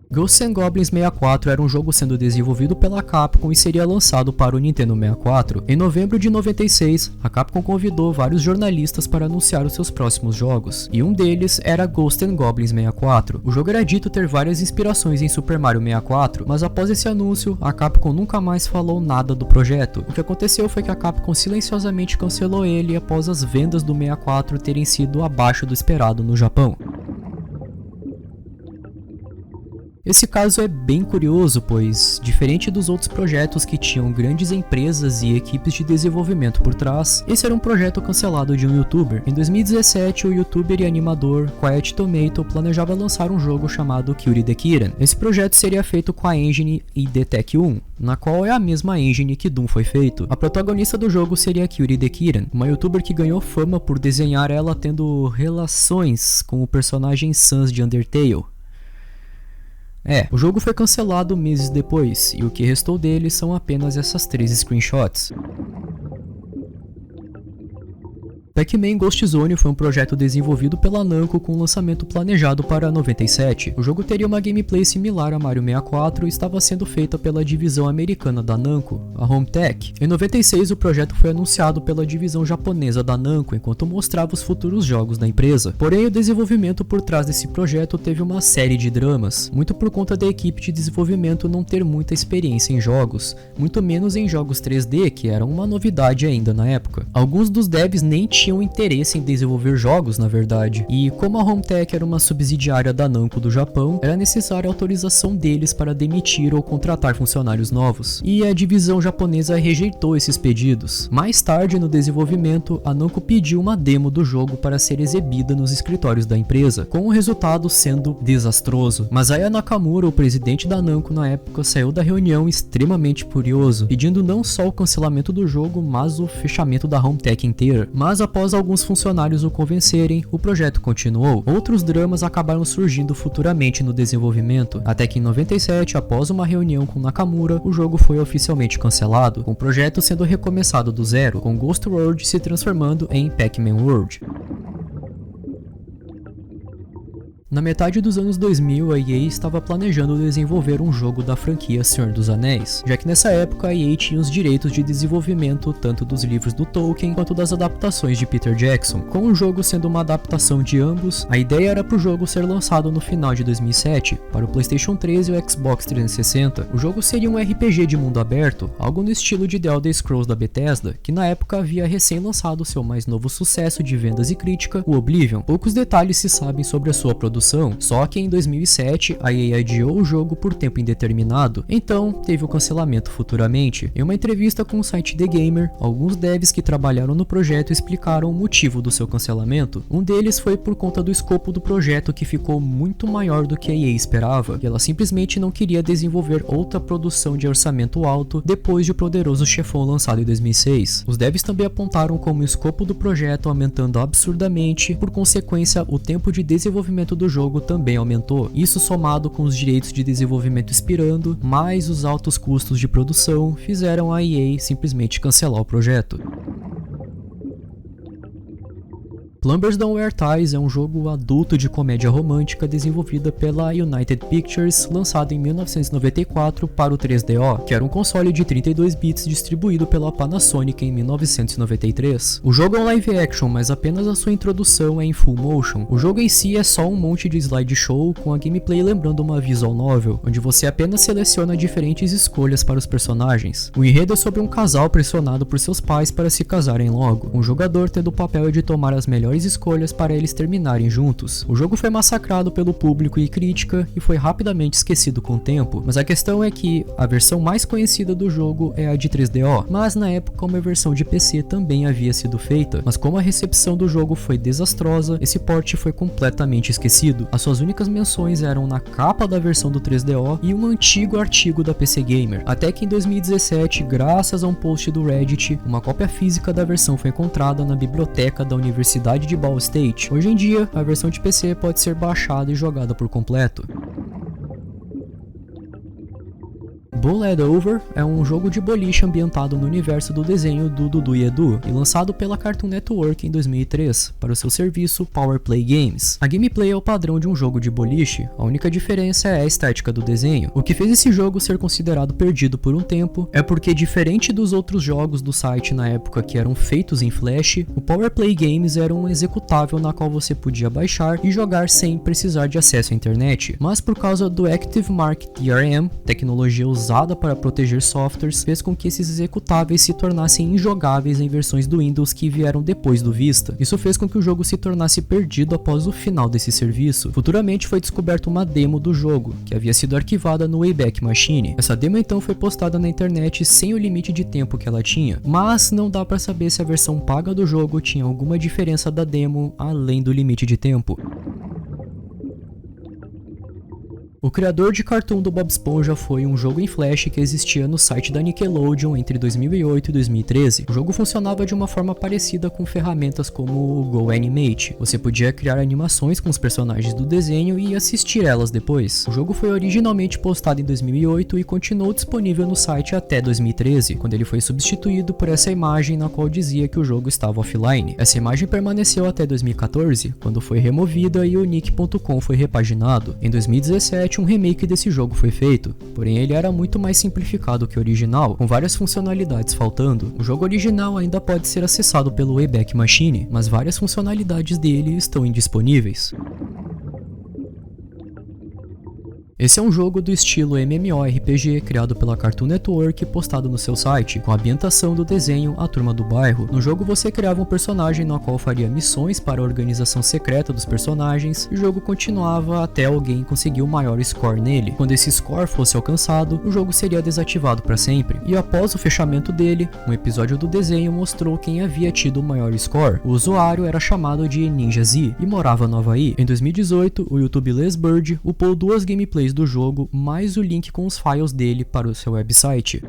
Speaker 1: Ghosts 'n Goblins 64 era um jogo sendo desenvolvido pela Capcom e seria lançado para o Nintendo 64. Em novembro de 96, a Capcom convidou vários jornalistas para anunciar os seus próximos jogos, e um deles era Ghosts 'n Goblins 64. O jogo era dito ter várias inspirações em Super Mario 64, mas após esse anúncio, a Capcom nunca mais falou nada do projeto. O que aconteceu foi que a Capcom silenciosamente cancelou ele após as vendas do 64 terem sido abaixo do esperado no Japão. Esse caso é bem curioso, pois, diferente dos outros projetos que tinham grandes empresas e equipes de desenvolvimento por trás, esse era um projeto cancelado de um youtuber. Em 2017, o youtuber e animador Quiet Tomato planejava lançar um jogo chamado Cutie the Kitten. Esse projeto seria feito com a engine ID Tech 1, na qual é a mesma engine que Doom foi feito. A protagonista do jogo seria Cutie the Kitten, uma youtuber que ganhou fama por desenhar ela tendo relações com o personagem Sans de Undertale. O jogo foi cancelado meses depois, e o que restou dele são apenas essas 3 screenshots. Pac-Man Ghost Zone foi um projeto desenvolvido pela Namco com lançamento planejado para 97. O jogo teria uma gameplay similar a Mario 64 e estava sendo feita pela divisão americana da Namco, a Hometech. Em 96, o projeto foi anunciado pela divisão japonesa da Namco, enquanto mostrava os futuros jogos da empresa. Porém, o desenvolvimento por trás desse projeto teve uma série de dramas, muito por conta da equipe de desenvolvimento não ter muita experiência em jogos, muito menos em jogos 3D, que eram uma novidade ainda na época. Alguns dos devs nem tinham interesse em desenvolver jogos, na verdade, e como a Hometech era uma subsidiária da Namco do Japão, era necessária a autorização deles para demitir ou contratar funcionários novos, e a divisão japonesa rejeitou esses pedidos. Mais tarde no desenvolvimento, a Namco pediu uma demo do jogo para ser exibida nos escritórios da empresa, com o resultado sendo desastroso. Masaya Nakamura, o presidente da Namco na época, saiu da reunião extremamente furioso, pedindo não só o cancelamento do jogo, mas o fechamento da Hometech inteira. Mas após alguns funcionários o convencerem, o projeto continuou. Outros dramas acabaram surgindo futuramente no desenvolvimento, até que em 97, após uma reunião com Nakamura, o jogo foi oficialmente cancelado, com o projeto sendo recomeçado do zero, com Ghost World se transformando em Pac-Man World. Na metade dos anos 2000, a EA estava planejando desenvolver um jogo da franquia Senhor dos Anéis, já que nessa época a EA tinha os direitos de desenvolvimento tanto dos livros do Tolkien quanto das adaptações de Peter Jackson. Com o jogo sendo uma adaptação de ambos, a ideia era para o jogo ser lançado no final de 2007 para o PlayStation 3 e o Xbox 360. O jogo seria um RPG de mundo aberto, algo no estilo de The Elder Scrolls da Bethesda, que na época havia recém-lançado seu mais novo sucesso de vendas e crítica, o Oblivion. Poucos detalhes se sabem sobre a sua produção, só que em 2007 a EA adiou o jogo por tempo indeterminado, então teve o cancelamento futuramente. Em uma entrevista com o site The Gamer, alguns devs que trabalharam no projeto explicaram o motivo do seu cancelamento. Um deles foi por conta do escopo do projeto, que ficou muito maior do que a EA esperava, e ela simplesmente não queria desenvolver outra produção de orçamento alto depois de O Poderoso Chefão lançado em 2006. Os devs também apontaram como o escopo do projeto aumentando absurdamente, por consequência o tempo de desenvolvimento do jogo também aumentou. Isso somado com os direitos de desenvolvimento expirando, mais os altos custos de produção, fizeram a EA simplesmente cancelar o projeto. Plumbers Don't Wear Ties é um jogo adulto de comédia romântica desenvolvida pela United Pictures, lançado em 1994 para o 3DO, que era um console de 32 bits distribuído pela Panasonic em 1993. O jogo é um live action, mas apenas a sua introdução é em full motion. O jogo em si é só um monte de slideshow com a gameplay lembrando uma visual novel, onde você apenas seleciona diferentes escolhas para os personagens. O enredo é sobre um casal pressionado por seus pais para se casarem logo, um jogador tendo o papel de tomar as melhores escolhas para eles terminarem juntos. O jogo foi massacrado pelo público e crítica e foi rapidamente esquecido com o tempo, mas a questão é que a versão mais conhecida do jogo é a de 3DO, mas na época uma versão de PC também havia sido feita, mas como a recepção do jogo foi desastrosa, esse port foi completamente esquecido. As suas únicas menções eram na capa da versão do 3DO e um antigo artigo da PC Gamer, até que em 2017, graças a um post do Reddit, uma cópia física da versão foi encontrada na biblioteca da Universidade de Ball State. Hoje em dia, a versão de PC pode ser baixada e jogada por completo. Bullet Over é um jogo de boliche ambientado no universo do desenho do Dudu e Edu e lançado pela Cartoon Network em 2003 para o seu serviço Power Play Games. A gameplay é o padrão de um jogo de boliche, a única diferença é a estética do desenho. O que fez esse jogo ser considerado perdido por um tempo é porque, diferente dos outros jogos do site na época que eram feitos em Flash, o Power Play Games era um executável na qual você podia baixar e jogar sem precisar de acesso à internet, mas por causa do ActiveMark DRM, tecnologia usada para proteger softwares, fez com que esses executáveis se tornassem injogáveis em versões do Windows que vieram depois do Vista. Isso fez com que o jogo se tornasse perdido após o final desse serviço. Futuramente foi descoberta uma demo do jogo, que havia sido arquivada no Wayback Machine. Essa demo então foi postada na internet sem o limite de tempo que ela tinha, mas não dá para saber se a versão paga do jogo tinha alguma diferença da demo além do limite de tempo. O criador de cartoon do Bob Esponja foi um jogo em Flash que existia no site da Nickelodeon entre 2008 e 2013. O jogo funcionava de uma forma parecida com ferramentas como o GoAnimate. Você podia criar animações com os personagens do desenho e assistir elas depois. O jogo foi originalmente postado em 2008 e continuou disponível no site até 2013, quando ele foi substituído por essa imagem na qual dizia que o jogo estava offline. Essa imagem permaneceu até 2014, quando foi removida e o Nick.com foi repaginado. Em 2017, um remake desse jogo foi feito, porém ele era muito mais simplificado que o original, com várias funcionalidades faltando. O jogo original ainda pode ser acessado pelo Wayback Machine, mas várias funcionalidades dele estão indisponíveis. Esse é um jogo do estilo MMORPG criado pela Cartoon Network e postado no seu site, com a ambientação do desenho A Turma do Bairro. No jogo você criava um personagem no qual faria missões para a organização secreta dos personagens, e o jogo continuava até alguém conseguir o maior score nele. Quando esse score fosse alcançado, o jogo seria desativado para sempre, e após o fechamento dele, um episódio do desenho mostrou quem havia tido o maior score. O usuário era chamado de Ninja Z e morava no Havaí. Em 2018, o YouTube Les Bird upou 2 gameplays do jogo, mais o link com os files dele para o seu website.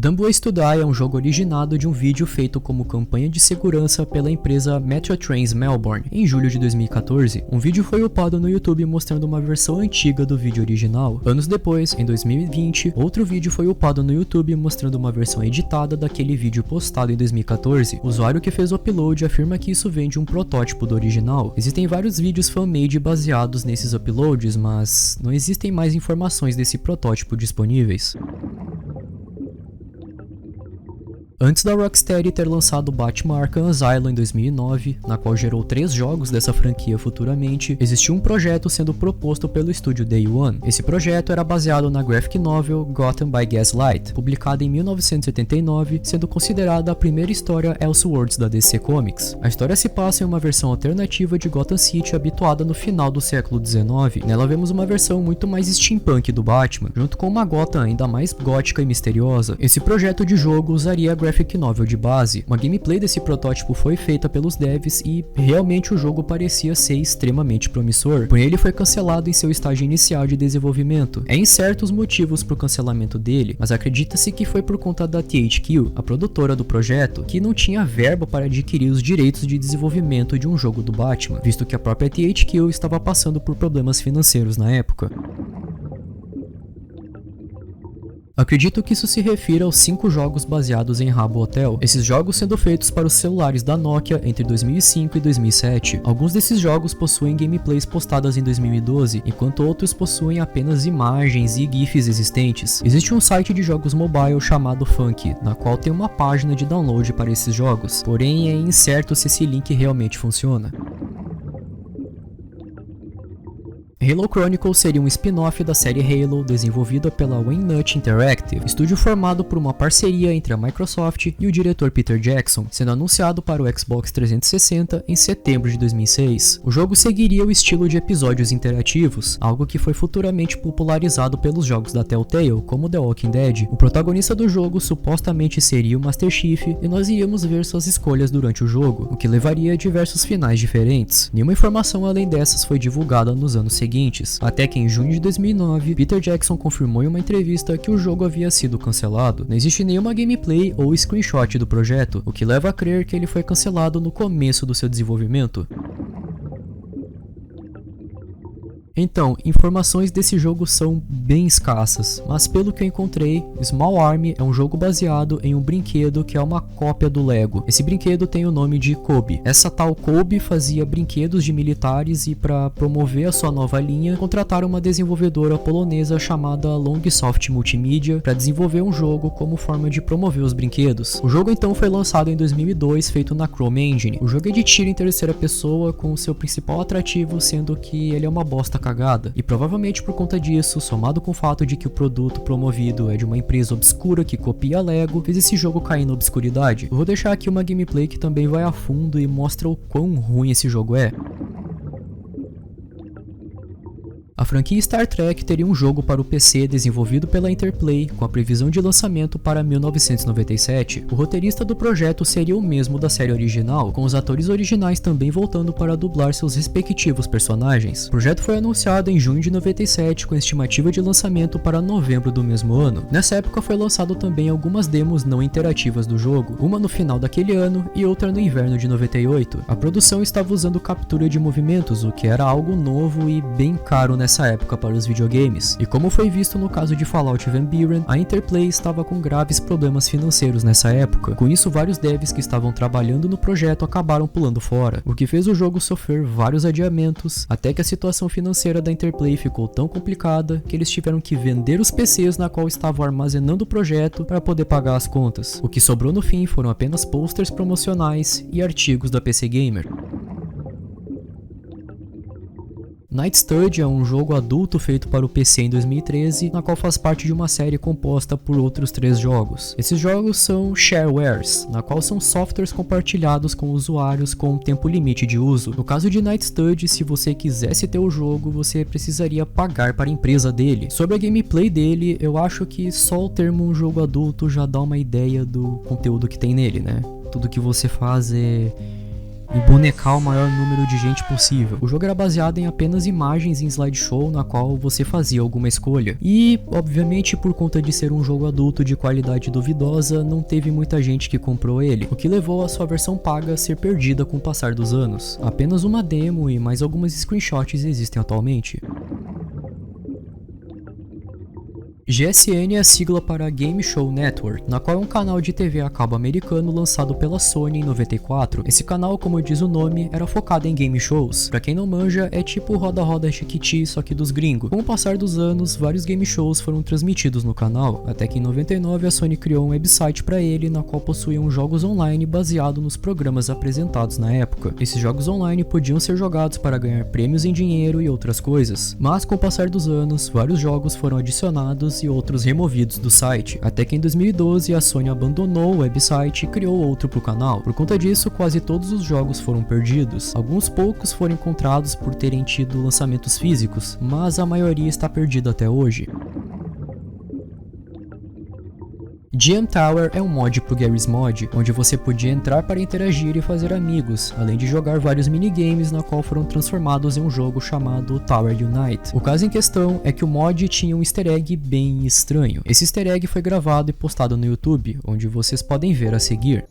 Speaker 1: Dumb Ways to Die é um jogo originado de um vídeo feito como campanha de segurança pela empresa Metro Trains Melbourne, em julho de 2014. Um vídeo foi upado no YouTube mostrando uma versão antiga do vídeo original. Anos depois, em 2020, outro vídeo foi upado no YouTube mostrando uma versão editada daquele vídeo postado em 2014. O usuário que fez o upload afirma que isso vem de um protótipo do original. Existem vários vídeos fan-made baseados nesses uploads, mas não existem mais informações desse protótipo disponíveis. Antes da Rocksteady ter lançado Batman Arkham Asylum em 2009, na qual gerou 3 jogos dessa franquia futuramente, existiu um projeto sendo proposto pelo estúdio Day One. Esse projeto era baseado na graphic novel Gotham by Gaslight, publicada em 1979, sendo considerada a primeira história Elseworlds da DC Comics. A história se passa em uma versão alternativa de Gotham City habituada no final do século XIX. Nela vemos uma versão muito mais steampunk do Batman, junto com uma Gotham ainda mais gótica e misteriosa. Esse projeto de jogo usaria a graphic novel de base. Uma gameplay desse protótipo foi feita pelos devs e realmente o jogo parecia ser extremamente promissor, porém ele foi cancelado em seu estágio inicial de desenvolvimento. É incerto os motivos para o cancelamento dele, mas acredita-se que foi por conta da THQ, a produtora do projeto, que não tinha verba para adquirir os direitos de desenvolvimento de um jogo do Batman, visto que a própria THQ estava passando por problemas financeiros na época. Acredito que isso se refira aos 5 jogos baseados em Habbo Hotel, esses jogos sendo feitos para os celulares da Nokia entre 2005 e 2007. Alguns desses jogos possuem gameplays postadas em 2012, enquanto outros possuem apenas imagens e GIFs existentes. Existe um site de jogos mobile chamado Funky, na qual tem uma página de download para esses jogos, porém é incerto se esse link realmente funciona. Halo Chronicles seria um spin-off da série Halo, desenvolvida pela Wynut Interactive, estúdio formado por uma parceria entre a Microsoft e o diretor Peter Jackson, sendo anunciado para o Xbox 360 em setembro de 2006. O jogo seguiria o estilo de episódios interativos, algo que foi futuramente popularizado pelos jogos da Telltale, como The Walking Dead. O protagonista do jogo supostamente seria o Master Chief, e nós iríamos ver suas escolhas durante o jogo, o que levaria a diversos finais diferentes. Nenhuma informação além dessas foi divulgada nos anos seguintes, até que em junho de 2009, Peter Jackson confirmou em uma entrevista que o jogo havia sido cancelado. Não existe nenhuma gameplay ou screenshot do projeto, o que leva a crer que ele foi cancelado no começo do seu desenvolvimento. Então, informações desse jogo são bem escassas, mas pelo que eu encontrei, Small Army é um jogo baseado em um brinquedo que é uma cópia do Lego. Esse brinquedo tem o nome de Kobe. Essa tal Kobe fazia brinquedos de militares e, para promover a sua nova linha, contrataram uma desenvolvedora polonesa chamada Longsoft Multimedia para desenvolver um jogo como forma de promover os brinquedos. O jogo então foi lançado em 2002, feito na Chrome Engine. O jogo é de tiro em terceira pessoa, com seu principal atrativo sendo que ele é uma bosta cagada, e provavelmente por conta disso, somado com o fato de que o produto promovido é de uma empresa obscura que copia a Lego, fez esse jogo cair na obscuridade. Eu vou deixar aqui uma gameplay que também vai a fundo e mostra o quão ruim esse jogo é. A franquia Star Trek teria um jogo para o PC desenvolvido pela Interplay, com a previsão de lançamento para 1997. O roteirista do projeto seria o mesmo da série original, com os atores originais também voltando para dublar seus respectivos personagens. O projeto foi anunciado em junho de 97, com estimativa de lançamento para novembro do mesmo ano. Nessa época foi lançado também algumas demos não interativas do jogo, uma no final daquele ano e outra no inverno de 98. A produção estava usando captura de movimentos, o que era algo novo e bem caro nessa época para os videogames, e como foi visto no caso de Fallout Van Buren, a Interplay estava com graves problemas financeiros nessa época. Com isso, vários devs que estavam trabalhando no projeto acabaram pulando fora, o que fez o jogo sofrer vários adiamentos, até que a situação financeira da Interplay ficou tão complicada que eles tiveram que vender os PCs na qual estavam armazenando o projeto para poder pagar as contas. O que sobrou no fim foram apenas posters promocionais e artigos da PC Gamer. Night Stud é um jogo adulto feito para o PC em 2013, na qual faz parte de uma série composta por outros 3 jogos. Esses jogos são sharewares, na qual são softwares compartilhados com usuários com um tempo limite de uso. No caso de Night Stud, se você quisesse ter o jogo, você precisaria pagar para a empresa dele. Sobre a gameplay dele, eu acho que só o termo um jogo adulto já dá uma ideia do conteúdo que tem nele, né? Tudo que você faz é embonecar o maior número de gente possível. O jogo era baseado em apenas imagens em slideshow na qual você fazia alguma escolha. E, obviamente, por conta de ser um jogo adulto de qualidade duvidosa, não teve muita gente que comprou ele, o que levou a sua versão paga a ser perdida com o passar dos anos. Apenas uma demo e mais algumas screenshots existem atualmente. GSN é a sigla para Game Show Network, na qual é um canal de TV a cabo americano lançado pela Sony em 94. Esse canal, como diz o nome, era focado em game shows. Pra quem não manja, é tipo Roda Roda Chiquiti, só que dos gringos. Com o passar dos anos, vários game shows foram transmitidos no canal, até que em 99 a Sony criou um website para ele, na qual possuíam jogos online baseado nos programas apresentados na época. Esses jogos online podiam ser jogados para ganhar prêmios em dinheiro e outras coisas, mas com o passar dos anos, vários jogos foram adicionados e outros removidos do site, até que em 2012 a Sony abandonou o website e criou outro para o canal. Por conta disso, quase todos os jogos foram perdidos. Alguns poucos foram encontrados por terem tido lançamentos físicos, mas a maioria está perdida até hoje. GM Tower é um mod pro Garry's Mod, onde você podia entrar para interagir e fazer amigos, além de jogar vários minigames na qual foram transformados em um jogo chamado Tower Unite. O caso em questão é que o mod tinha um easter egg bem estranho. Esse easter egg foi gravado e postado no YouTube, onde vocês podem ver a seguir.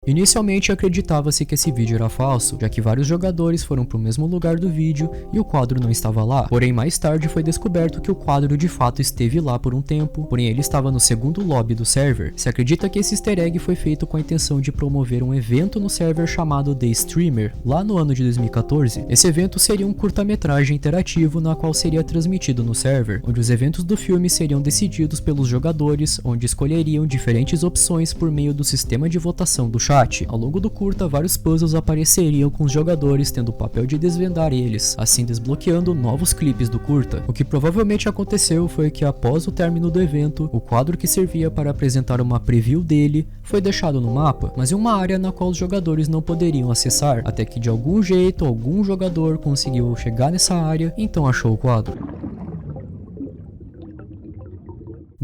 Speaker 1: Inicialmente acreditava-se que esse vídeo era falso, já que vários jogadores foram para o mesmo lugar do vídeo e o quadro não estava lá. Porém, mais tarde foi descoberto que o quadro de fato esteve lá por um tempo, porém ele estava no segundo lobby do server. Se acredita que esse easter egg foi feito com a intenção de promover um evento no server chamado The Streamer, lá no ano de 2014. Esse evento seria um curta-metragem interativo na qual seria transmitido no server, onde os eventos do filme seriam decididos pelos jogadores, onde escolheriam diferentes opções por meio do sistema de votação do chat. Ao longo do curta, vários puzzles apareceriam com os jogadores tendo o papel de desvendar eles, assim desbloqueando novos clipes do curta. O que provavelmente aconteceu foi que após o término do evento, o quadro que servia para apresentar uma preview dele foi deixado no mapa, mas em uma área na qual os jogadores não poderiam acessar, até que de algum jeito algum jogador conseguiu chegar nessa área e então achou o quadro.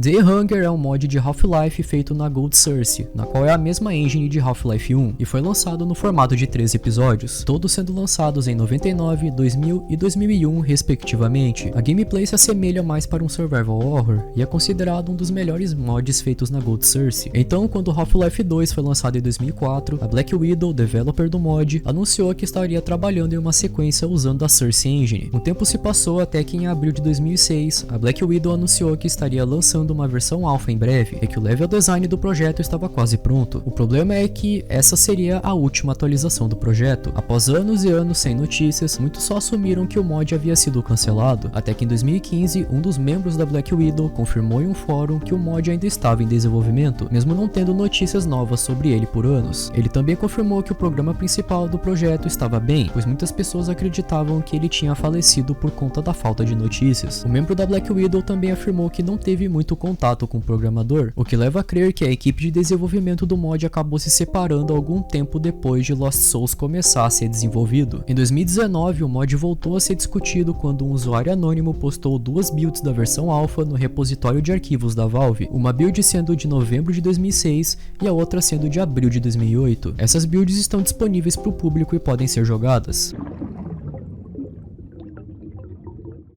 Speaker 1: The Hunger é um mod de Half-Life feito na Gold Source, na qual é a mesma engine de Half-Life 1, e foi lançado no formato de 13 episódios, todos sendo lançados em 99, 2000 e 2001 respectivamente. A gameplay se assemelha mais para um survival horror, e é considerado um dos melhores mods feitos na Gold Source. Então, quando Half-Life 2 foi lançado em 2004, a Black Widow, developer do mod, anunciou que estaria trabalhando em uma sequência usando a Source Engine. Um tempo se passou até que em abril de 2006, a Black Widow anunciou que estaria lançando uma versão alpha em breve, e que o level design do projeto estava quase pronto. O problema é que essa seria a última atualização do projeto. Após anos e anos sem notícias, muitos só assumiram que o mod havia sido cancelado, até que em 2015, um dos membros da Black Widow confirmou em um fórum que o mod ainda estava em desenvolvimento, mesmo não tendo notícias novas sobre ele por anos. Ele também confirmou que o programa principal do projeto estava bem, pois muitas pessoas acreditavam que ele tinha falecido por conta da falta de notícias. O membro da Black Widow também afirmou que não teve muito contato com o programador, o que leva a crer que a equipe de desenvolvimento do mod acabou se separando algum tempo depois de Lost Souls começar a ser desenvolvido. Em 2019, o mod voltou a ser discutido quando um usuário anônimo postou duas builds da versão alpha no repositório de arquivos da Valve, uma build sendo de novembro de 2006 e a outra sendo de abril de 2008. Essas builds estão disponíveis para o público e podem ser jogadas.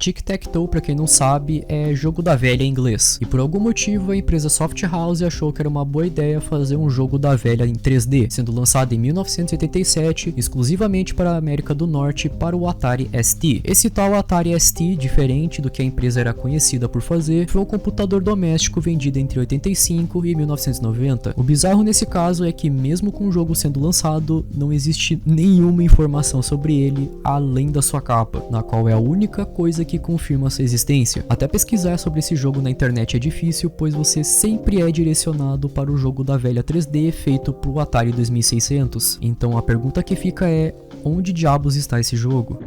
Speaker 1: Tic-Tac-Toe, pra quem não sabe, é jogo da velha em inglês. E por algum motivo a empresa Soft House achou que era uma boa ideia fazer um jogo da velha em 3D, sendo lançado em 1987, exclusivamente para a América do Norte para o Atari ST. Esse tal Atari ST, diferente do que a empresa era conhecida por fazer, foi um computador doméstico vendido entre 85 e 1990. O bizarro nesse caso é que mesmo com o jogo sendo lançado, não existe nenhuma informação sobre ele além da sua capa, na qual é a única coisa que confirma sua existência. Até pesquisar sobre esse jogo na internet é difícil, pois você sempre é direcionado para o jogo da velha 3D feito pro Atari 2600. Então a pergunta que fica é: onde diabos está esse jogo?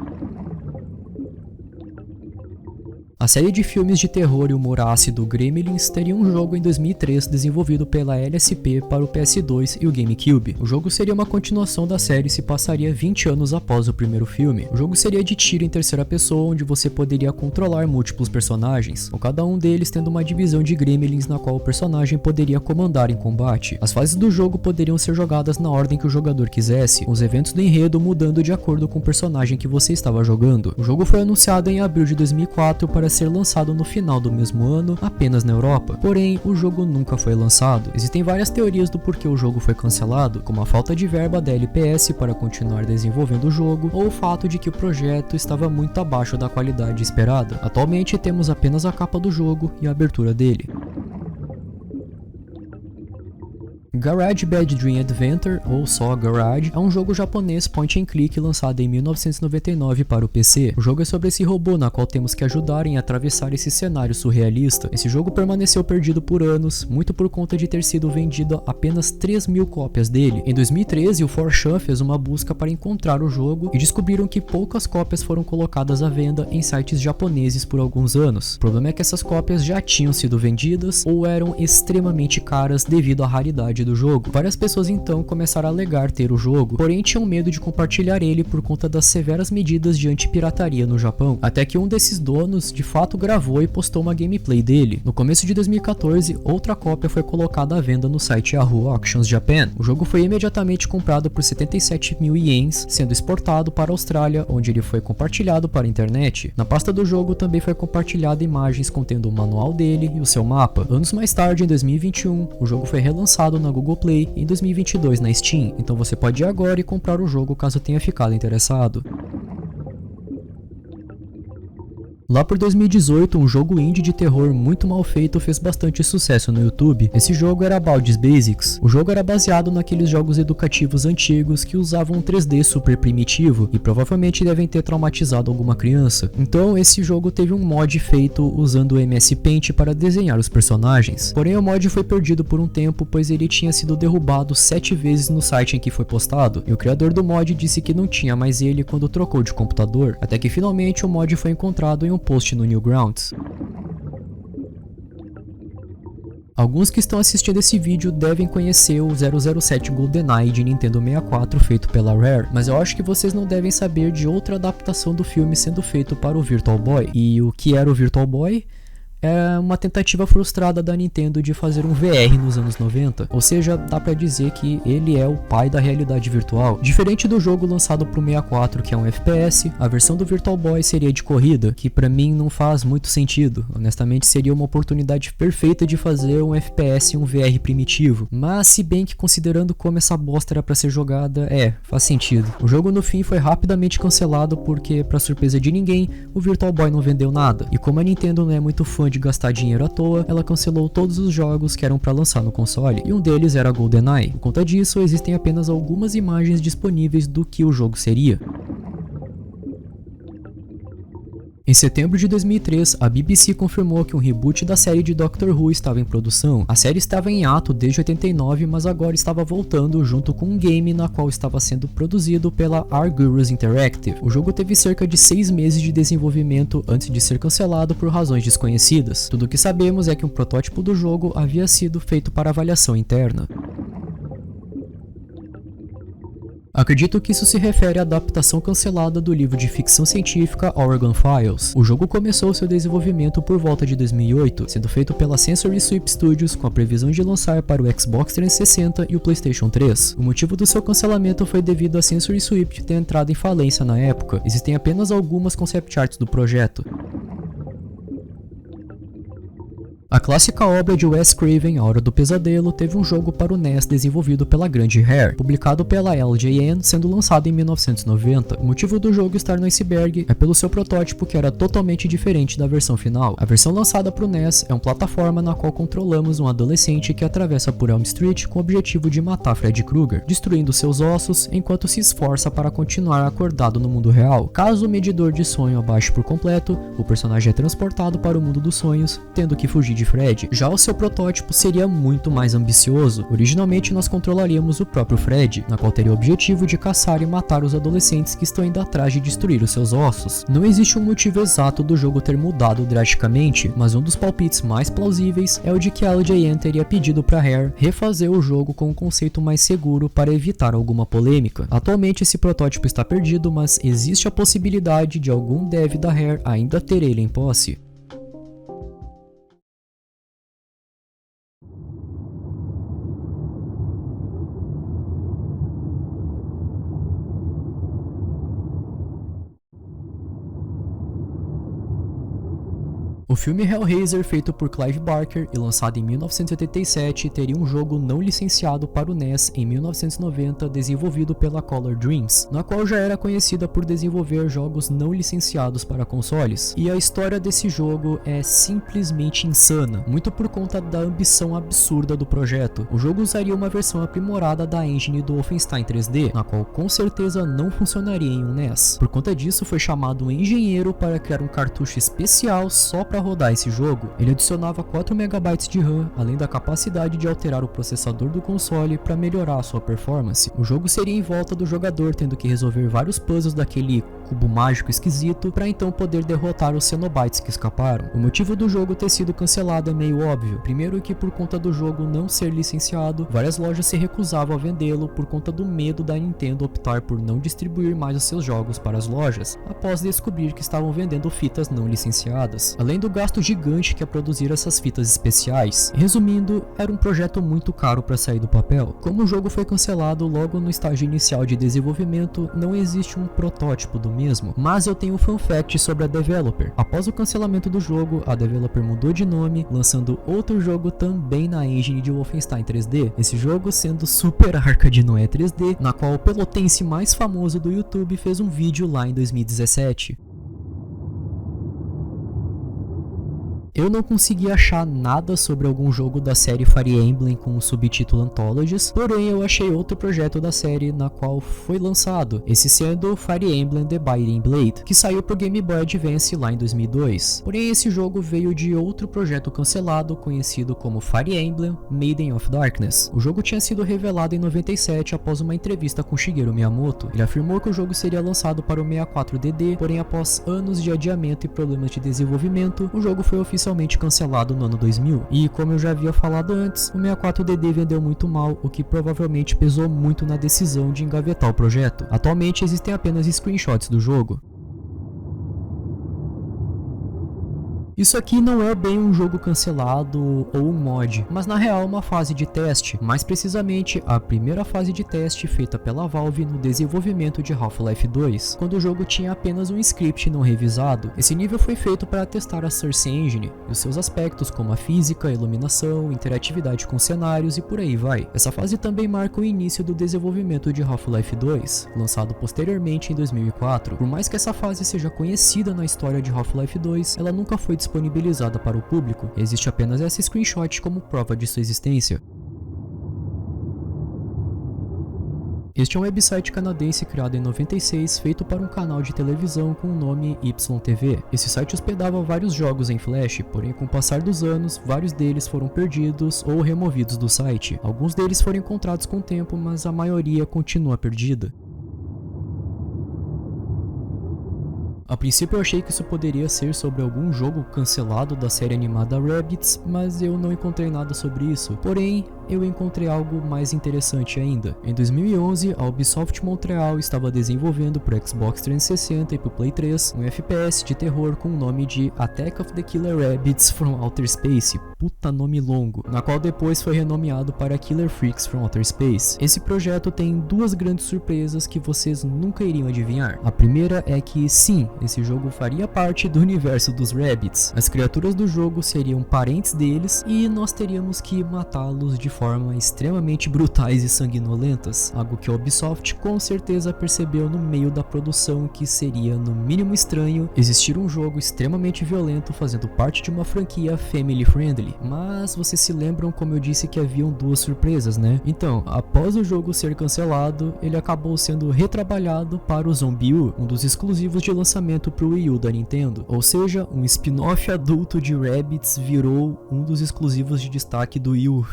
Speaker 1: A série de filmes de terror e humor ácido Gremlins teria um jogo em 2003 desenvolvido pela LSP para o PS2 e o GameCube. O jogo seria uma continuação da série e se passaria 20 anos após o primeiro filme. O jogo seria de tiro em terceira pessoa, onde você poderia controlar múltiplos personagens, com cada um deles tendo uma divisão de Gremlins na qual o personagem poderia comandar em combate. As fases do jogo poderiam ser jogadas na ordem que o jogador quisesse, com os eventos do enredo mudando de acordo com o personagem que você estava jogando. O jogo foi anunciado em abril de 2004 para ser lançado no final do mesmo ano, apenas na Europa. Porém, o jogo nunca foi lançado. Existem várias teorias do porquê o jogo foi cancelado, como a falta de verba da LPS para continuar desenvolvendo o jogo, ou o fato de que o projeto estava muito abaixo da qualidade esperada. Atualmente temos apenas a capa do jogo e a abertura dele. Garage Bad Dream Adventure, ou só Garage, é um jogo japonês point and click lançado em 1999 para o PC. O jogo é sobre esse robô na qual temos que ajudar em atravessar esse cenário surrealista. Esse jogo permaneceu perdido por anos, muito por conta de ter sido vendido apenas 3.000 cópias dele. Em 2013, o 4chan fez uma busca para encontrar o jogo e descobriram que poucas cópias foram colocadas à venda em sites japoneses por alguns anos. O problema é que essas cópias já tinham sido vendidas ou eram extremamente caras devido à raridade do jogo. Várias pessoas então começaram a alegar ter o jogo, porém tinham medo de compartilhar ele por conta das severas medidas de anti-pirataria no Japão, até que um desses donos de fato gravou e postou uma gameplay dele. No começo de 2014, outra cópia foi colocada à venda no site Yahoo Auctions Japan. O jogo foi imediatamente comprado por 77.000 ienes, sendo exportado para a Austrália, onde ele foi compartilhado para a internet. Na pasta do jogo também foi compartilhada imagens contendo o manual dele e o seu mapa. Anos mais tarde, em 2021, o jogo foi relançado na Google Play em 2022 na Steam, então você pode ir agora e comprar o jogo caso tenha ficado interessado. Lá por 2018, um jogo indie de terror muito mal feito fez bastante sucesso no YouTube. Esse jogo era Baldi's Basics. O jogo era baseado naqueles jogos educativos antigos que usavam um 3D super primitivo e provavelmente devem ter traumatizado alguma criança. Então esse jogo teve um mod feito usando o MS Paint para desenhar os personagens. Porém o mod foi perdido por um tempo, pois ele tinha sido derrubado 7 vezes no site em que foi postado, e o criador do mod disse que não tinha mais ele quando trocou de computador, até que finalmente o mod foi encontrado em um post no Newgrounds. Alguns que estão assistindo esse vídeo devem conhecer o 007 GoldenEye de Nintendo 64 feito pela Rare, mas eu acho que vocês não devem saber de outra adaptação do filme sendo feito para o Virtual Boy. E o que era o Virtual Boy? É uma tentativa frustrada da Nintendo de fazer um VR nos anos 90, ou seja, dá pra dizer que ele é o pai da realidade virtual. Diferente do jogo lançado pro 64, que é um FPS, a versão do Virtual Boy seria de corrida, que pra mim não faz muito sentido. Honestamente seria uma oportunidade perfeita de fazer um FPS e um VR primitivo, mas se bem que considerando como essa bosta era pra ser jogada, faz sentido. O jogo no fim foi rapidamente cancelado porque, pra surpresa de ninguém, o Virtual Boy não vendeu nada, e como a Nintendo não é muito fã de gastar dinheiro à toa, ela cancelou todos os jogos que eram para lançar no console, e um deles era GoldenEye. Por conta disso, existem apenas algumas imagens disponíveis do que o jogo seria. Em setembro de 2003, a BBC confirmou que um reboot da série de Doctor Who estava em produção. A série estava em ato desde 89, mas agora estava voltando junto com um game na qual estava sendo produzido pela Argurus Interactive. O jogo teve cerca de 6 meses de desenvolvimento antes de ser cancelado por razões desconhecidas. Tudo o que sabemos é que um protótipo do jogo havia sido feito para avaliação interna. Acredito que isso se refere à adaptação cancelada do livro de ficção científica Oregon Files. O jogo começou seu desenvolvimento por volta de 2008, sendo feito pela Sensory Sweep Studios com a previsão de lançar para o Xbox 360 e o PlayStation 3. O motivo do seu cancelamento foi devido à Sensory Sweep ter entrado em falência na época. Existem apenas algumas concept arts do projeto. A clássica obra de Wes Craven, A Hora do Pesadelo, teve um jogo para o NES desenvolvido pela grande Rare, publicado pela LJN, sendo lançado em 1990. O motivo do jogo estar no iceberg é pelo seu protótipo, que era totalmente diferente da versão final. A versão lançada para o NES é uma plataforma na qual controlamos um adolescente que atravessa por Elm Street com o objetivo de matar Freddy Krueger, destruindo seus ossos enquanto se esforça para continuar acordado no mundo real. Caso o medidor de sonho abaixe por completo, o personagem é transportado para o mundo dos sonhos, tendo que fugir de Fred. Já o seu protótipo seria muito mais ambicioso. Originalmente nós controlaríamos o próprio Fred, na qual teria o objetivo de caçar e matar os adolescentes que estão indo atrás de destruir os seus ossos. Não existe um motivo exato do jogo ter mudado drasticamente, mas um dos palpites mais plausíveis é o de que a LJN teria pedido para Rare refazer o jogo com um conceito mais seguro para evitar alguma polêmica. Atualmente esse protótipo está perdido, mas existe a possibilidade de algum dev da Rare ainda ter ele em posse. O filme Hellraiser, feito por Clive Barker e lançado em 1987, teria um jogo não licenciado para o NES em 1990, desenvolvido pela Color Dreams, na qual já era conhecida por desenvolver jogos não licenciados para consoles. E a história desse jogo é simplesmente insana, muito por conta da ambição absurda do projeto. O jogo usaria uma versão aprimorada da engine do Wolfenstein 3D, na qual com certeza não funcionaria em um NES. Por conta disso, foi chamado um engenheiro para criar um cartucho especial só para rodar esse jogo. Ele adicionava 4 MB de RAM, além da capacidade de alterar o processador do console para melhorar a sua performance. O jogo seria em volta do jogador tendo que resolver vários puzzles daquele cubo mágico esquisito para então poder derrotar os Cenobites que escaparam. O motivo do jogo ter sido cancelado é meio óbvio. Primeiro que por conta do jogo não ser licenciado, várias lojas se recusavam a vendê-lo por conta do medo da Nintendo optar por não distribuir mais os seus jogos para as lojas, após descobrir que estavam vendendo fitas não licenciadas. Além do gasto gigante que é produzir essas fitas especiais. Resumindo, era um projeto muito caro para sair do papel. Como o jogo foi cancelado logo no estágio inicial de desenvolvimento, não existe um protótipo do mesmo, mas eu tenho um fun fact sobre a developer. Após o cancelamento do jogo, a developer mudou de nome, lançando outro jogo também na engine de Wolfenstein 3D, esse jogo sendo Super Arcade não é 3D, na qual o pelotense mais famoso do YouTube fez um vídeo lá em 2017. Eu não consegui achar nada sobre algum jogo da série Fire Emblem com o subtítulo Anthologies, porém eu achei outro projeto da série na qual foi lançado, esse sendo Fire Emblem The Binding Blade, que saiu pro Game Boy Advance lá em 2002. Porém esse jogo veio de outro projeto cancelado conhecido como Fire Emblem Maiden of Darkness. O jogo tinha sido revelado em 97 após uma entrevista com Shigeru Miyamoto. Ele afirmou que o jogo seria lançado para o 64DD, porém após anos de adiamento e problemas de desenvolvimento, o jogo foi oficialmente cancelado no ano 2000. E como eu já havia falado antes, o 64DD vendeu muito mal, o que provavelmente pesou muito na decisão de engavetar o projeto. Atualmente existem apenas screenshots do jogo. Isso aqui não é bem um jogo cancelado ou um mod, mas na real uma fase de teste, mais precisamente a primeira fase de teste feita pela Valve no desenvolvimento de Half-Life 2, quando o jogo tinha apenas um script não revisado. Esse nível foi feito para testar a Source Engine e os seus aspectos como a física, iluminação, interatividade com cenários e por aí vai. Essa fase também marca o início do desenvolvimento de Half-Life 2, lançado posteriormente em 2004. Por mais que essa fase seja conhecida na história de Half-Life 2, ela nunca foi disponibilizada para o público, existe apenas essa screenshot como prova de sua existência. Este é um website canadense criado em 96, feito para um canal de televisão com o nome YTV. Esse site hospedava vários jogos em Flash, porém com o passar dos anos, vários deles foram perdidos ou removidos do site. Alguns deles foram encontrados com o tempo, mas a maioria continua perdida. A princípio eu achei que isso poderia ser sobre algum jogo cancelado da série animada Rabbids, mas eu não encontrei nada sobre isso. Porém, eu encontrei algo mais interessante ainda. Em 2011, a Ubisoft Montreal estava desenvolvendo para o Xbox 360 e para o Play 3 um FPS de terror com o nome de Attack of the Killer Rabbids from Outer Space, puta nome longo, na qual depois foi renomeado para Killer Freaks from Outer Space. Esse projeto tem duas grandes surpresas que vocês nunca iriam adivinhar. A primeira é que sim, esse jogo faria parte do universo dos Rabbids. As criaturas do jogo seriam parentes deles e nós teríamos que matá-los de forma extremamente brutais e sanguinolentas, algo que a Ubisoft com certeza percebeu no meio da produção que seria no mínimo estranho existir um jogo extremamente violento fazendo parte de uma franquia family friendly. Mas vocês se lembram como eu disse que haviam duas surpresas, né? Então, após o jogo ser cancelado, ele acabou sendo retrabalhado para o ZombiU, um dos exclusivos de lançamento para o Wii U da Nintendo. Ou seja, um spin-off adulto de Rabbids virou um dos exclusivos de destaque do Wii U.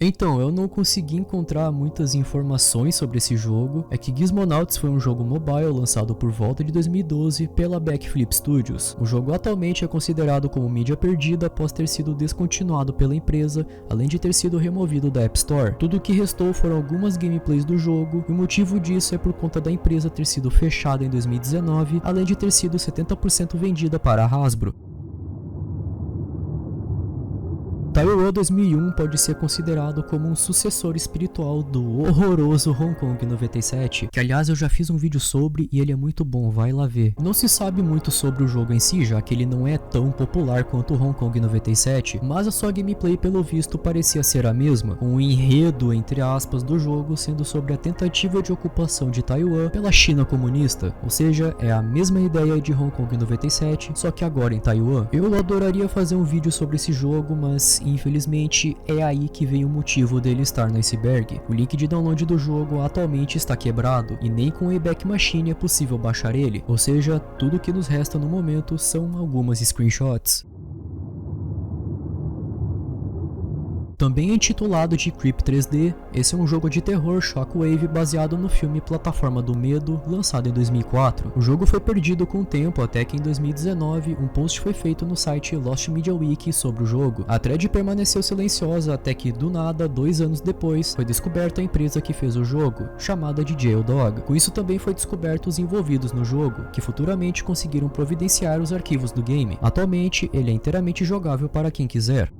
Speaker 1: Então, eu não consegui encontrar muitas informações sobre esse jogo. É que Gizmonauts foi um jogo mobile lançado por volta de 2012 pela Backflip Studios. O jogo atualmente é considerado como mídia perdida após ter sido descontinuado pela empresa, além de ter sido removido da App Store. Tudo o que restou foram algumas gameplays do jogo, e o motivo disso é por conta da empresa ter sido fechada em 2019, além de ter sido 70% vendida para a Hasbro. Taiwan 2001 pode ser considerado como um sucessor espiritual do horroroso Hong Kong 97, que aliás eu já fiz um vídeo sobre e ele é muito bom, vai lá ver. Não se sabe muito sobre o jogo em si, já que ele não é tão popular quanto o Hong Kong 97, mas a sua gameplay pelo visto parecia ser a mesma, com o enredo entre aspas do jogo sendo sobre a tentativa de ocupação de Taiwan pela China comunista, ou seja, é a mesma ideia de Hong Kong 97, só que agora em Taiwan. Eu adoraria fazer um vídeo sobre esse jogo, mas infelizmente é aí que vem o motivo dele estar no iceberg. O link de download do jogo atualmente está quebrado e nem com o Wayback Machine é possível baixar ele, ou seja, tudo que nos resta no momento são algumas screenshots. Também é intitulado de Creep 3D, esse é um jogo de terror Shockwave baseado no filme Plataforma do Medo, lançado em 2004. O jogo foi perdido com o tempo até que em 2019 um post foi feito no site Lost Media Wiki sobre o jogo. A thread permaneceu silenciosa até que, do nada, 2 anos depois, foi descoberta a empresa que fez o jogo, chamada de Jaildog. Com isso também foi descoberto os envolvidos no jogo, que futuramente conseguiram providenciar os arquivos do game. Atualmente, ele é inteiramente jogável para quem quiser.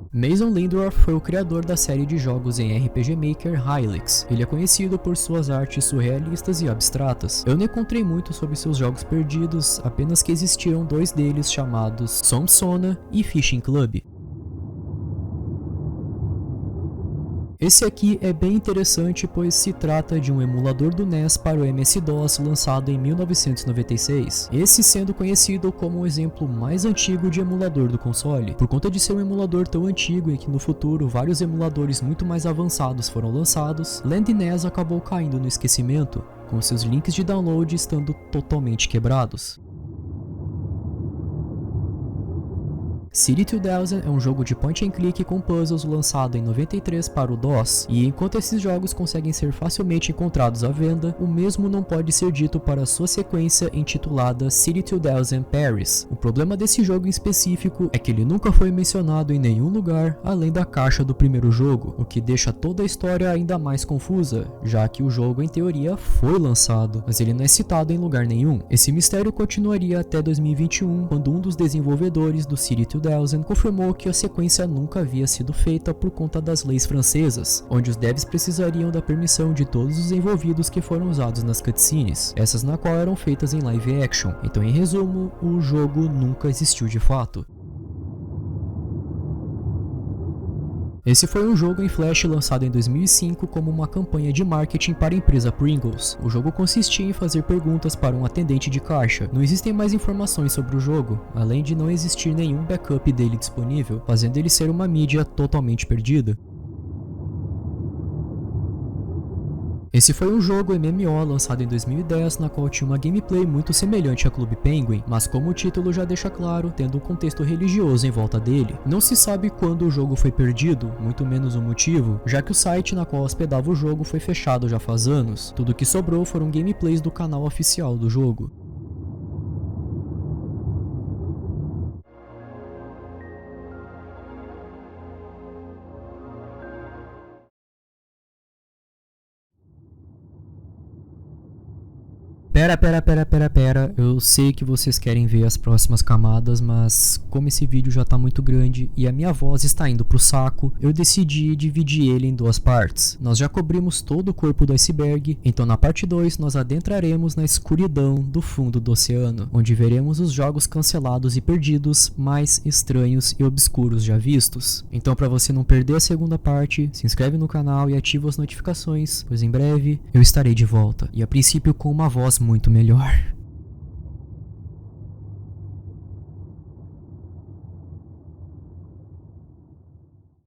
Speaker 1: Mason Lindorf foi o criador da série de jogos em RPG Maker Hylics. Ele é conhecido por suas artes surrealistas e abstratas. Eu não encontrei muito sobre seus jogos perdidos, apenas que existiram 2 deles chamados Somsona e Fishing Club. Esse aqui é bem interessante, pois se trata de um emulador do NES para o MS-DOS lançado em 1996, esse sendo conhecido como o exemplo mais antigo de emulador do console. Por conta de ser um emulador tão antigo e que no futuro vários emuladores muito mais avançados foram lançados, Land NES acabou caindo no esquecimento, com seus links de download estando totalmente quebrados. City 2000 é um jogo de point and click com puzzles lançado em 93 para o DOS, e enquanto esses jogos conseguem ser facilmente encontrados à venda, o mesmo não pode ser dito para sua sequência intitulada City 2000 Paris. O problema desse jogo em específico é que ele nunca foi mencionado em nenhum lugar além da caixa do primeiro jogo, o que deixa toda a história ainda mais confusa, já que o jogo em teoria foi lançado, mas ele não é citado em lugar nenhum. Esse mistério continuaria até 2021, quando um dos desenvolvedores do City 2000 confirmou que a sequência nunca havia sido feita por conta das leis francesas, onde os devs precisariam da permissão de todos os envolvidos que foram usados nas cutscenes, essas na qual eram feitas em live action. Então, em resumo, o jogo nunca existiu de fato. Esse foi um jogo em Flash lançado em 2005 como uma campanha de marketing para a empresa Pringles. O jogo consistia em fazer perguntas para um atendente de caixa. Não existem mais informações sobre o jogo, além de não existir nenhum backup dele disponível, fazendo ele ser uma mídia totalmente perdida. Esse foi um jogo MMO lançado em 2010, na qual tinha uma gameplay muito semelhante a Club Penguin, mas como o título já deixa claro, tendo um contexto religioso em volta dele. Não se sabe quando o jogo foi perdido, muito menos o motivo, já que o site na qual hospedava o jogo foi fechado já faz anos. Tudo que sobrou foram gameplays do canal oficial do jogo. Pera, eu sei que vocês querem ver as próximas camadas, mas como esse vídeo já tá muito grande e a minha voz está indo pro saco, eu decidi dividir ele em 2 partes. Nós já cobrimos todo o corpo do iceberg, então na parte 2 nós adentraremos na escuridão do fundo do oceano, onde veremos os jogos cancelados e perdidos mais estranhos e obscuros já vistos. Então, para você não perder a segunda parte, se inscreve no canal e ativa as notificações, pois em breve eu estarei de volta, e a princípio com uma voz muito melhor.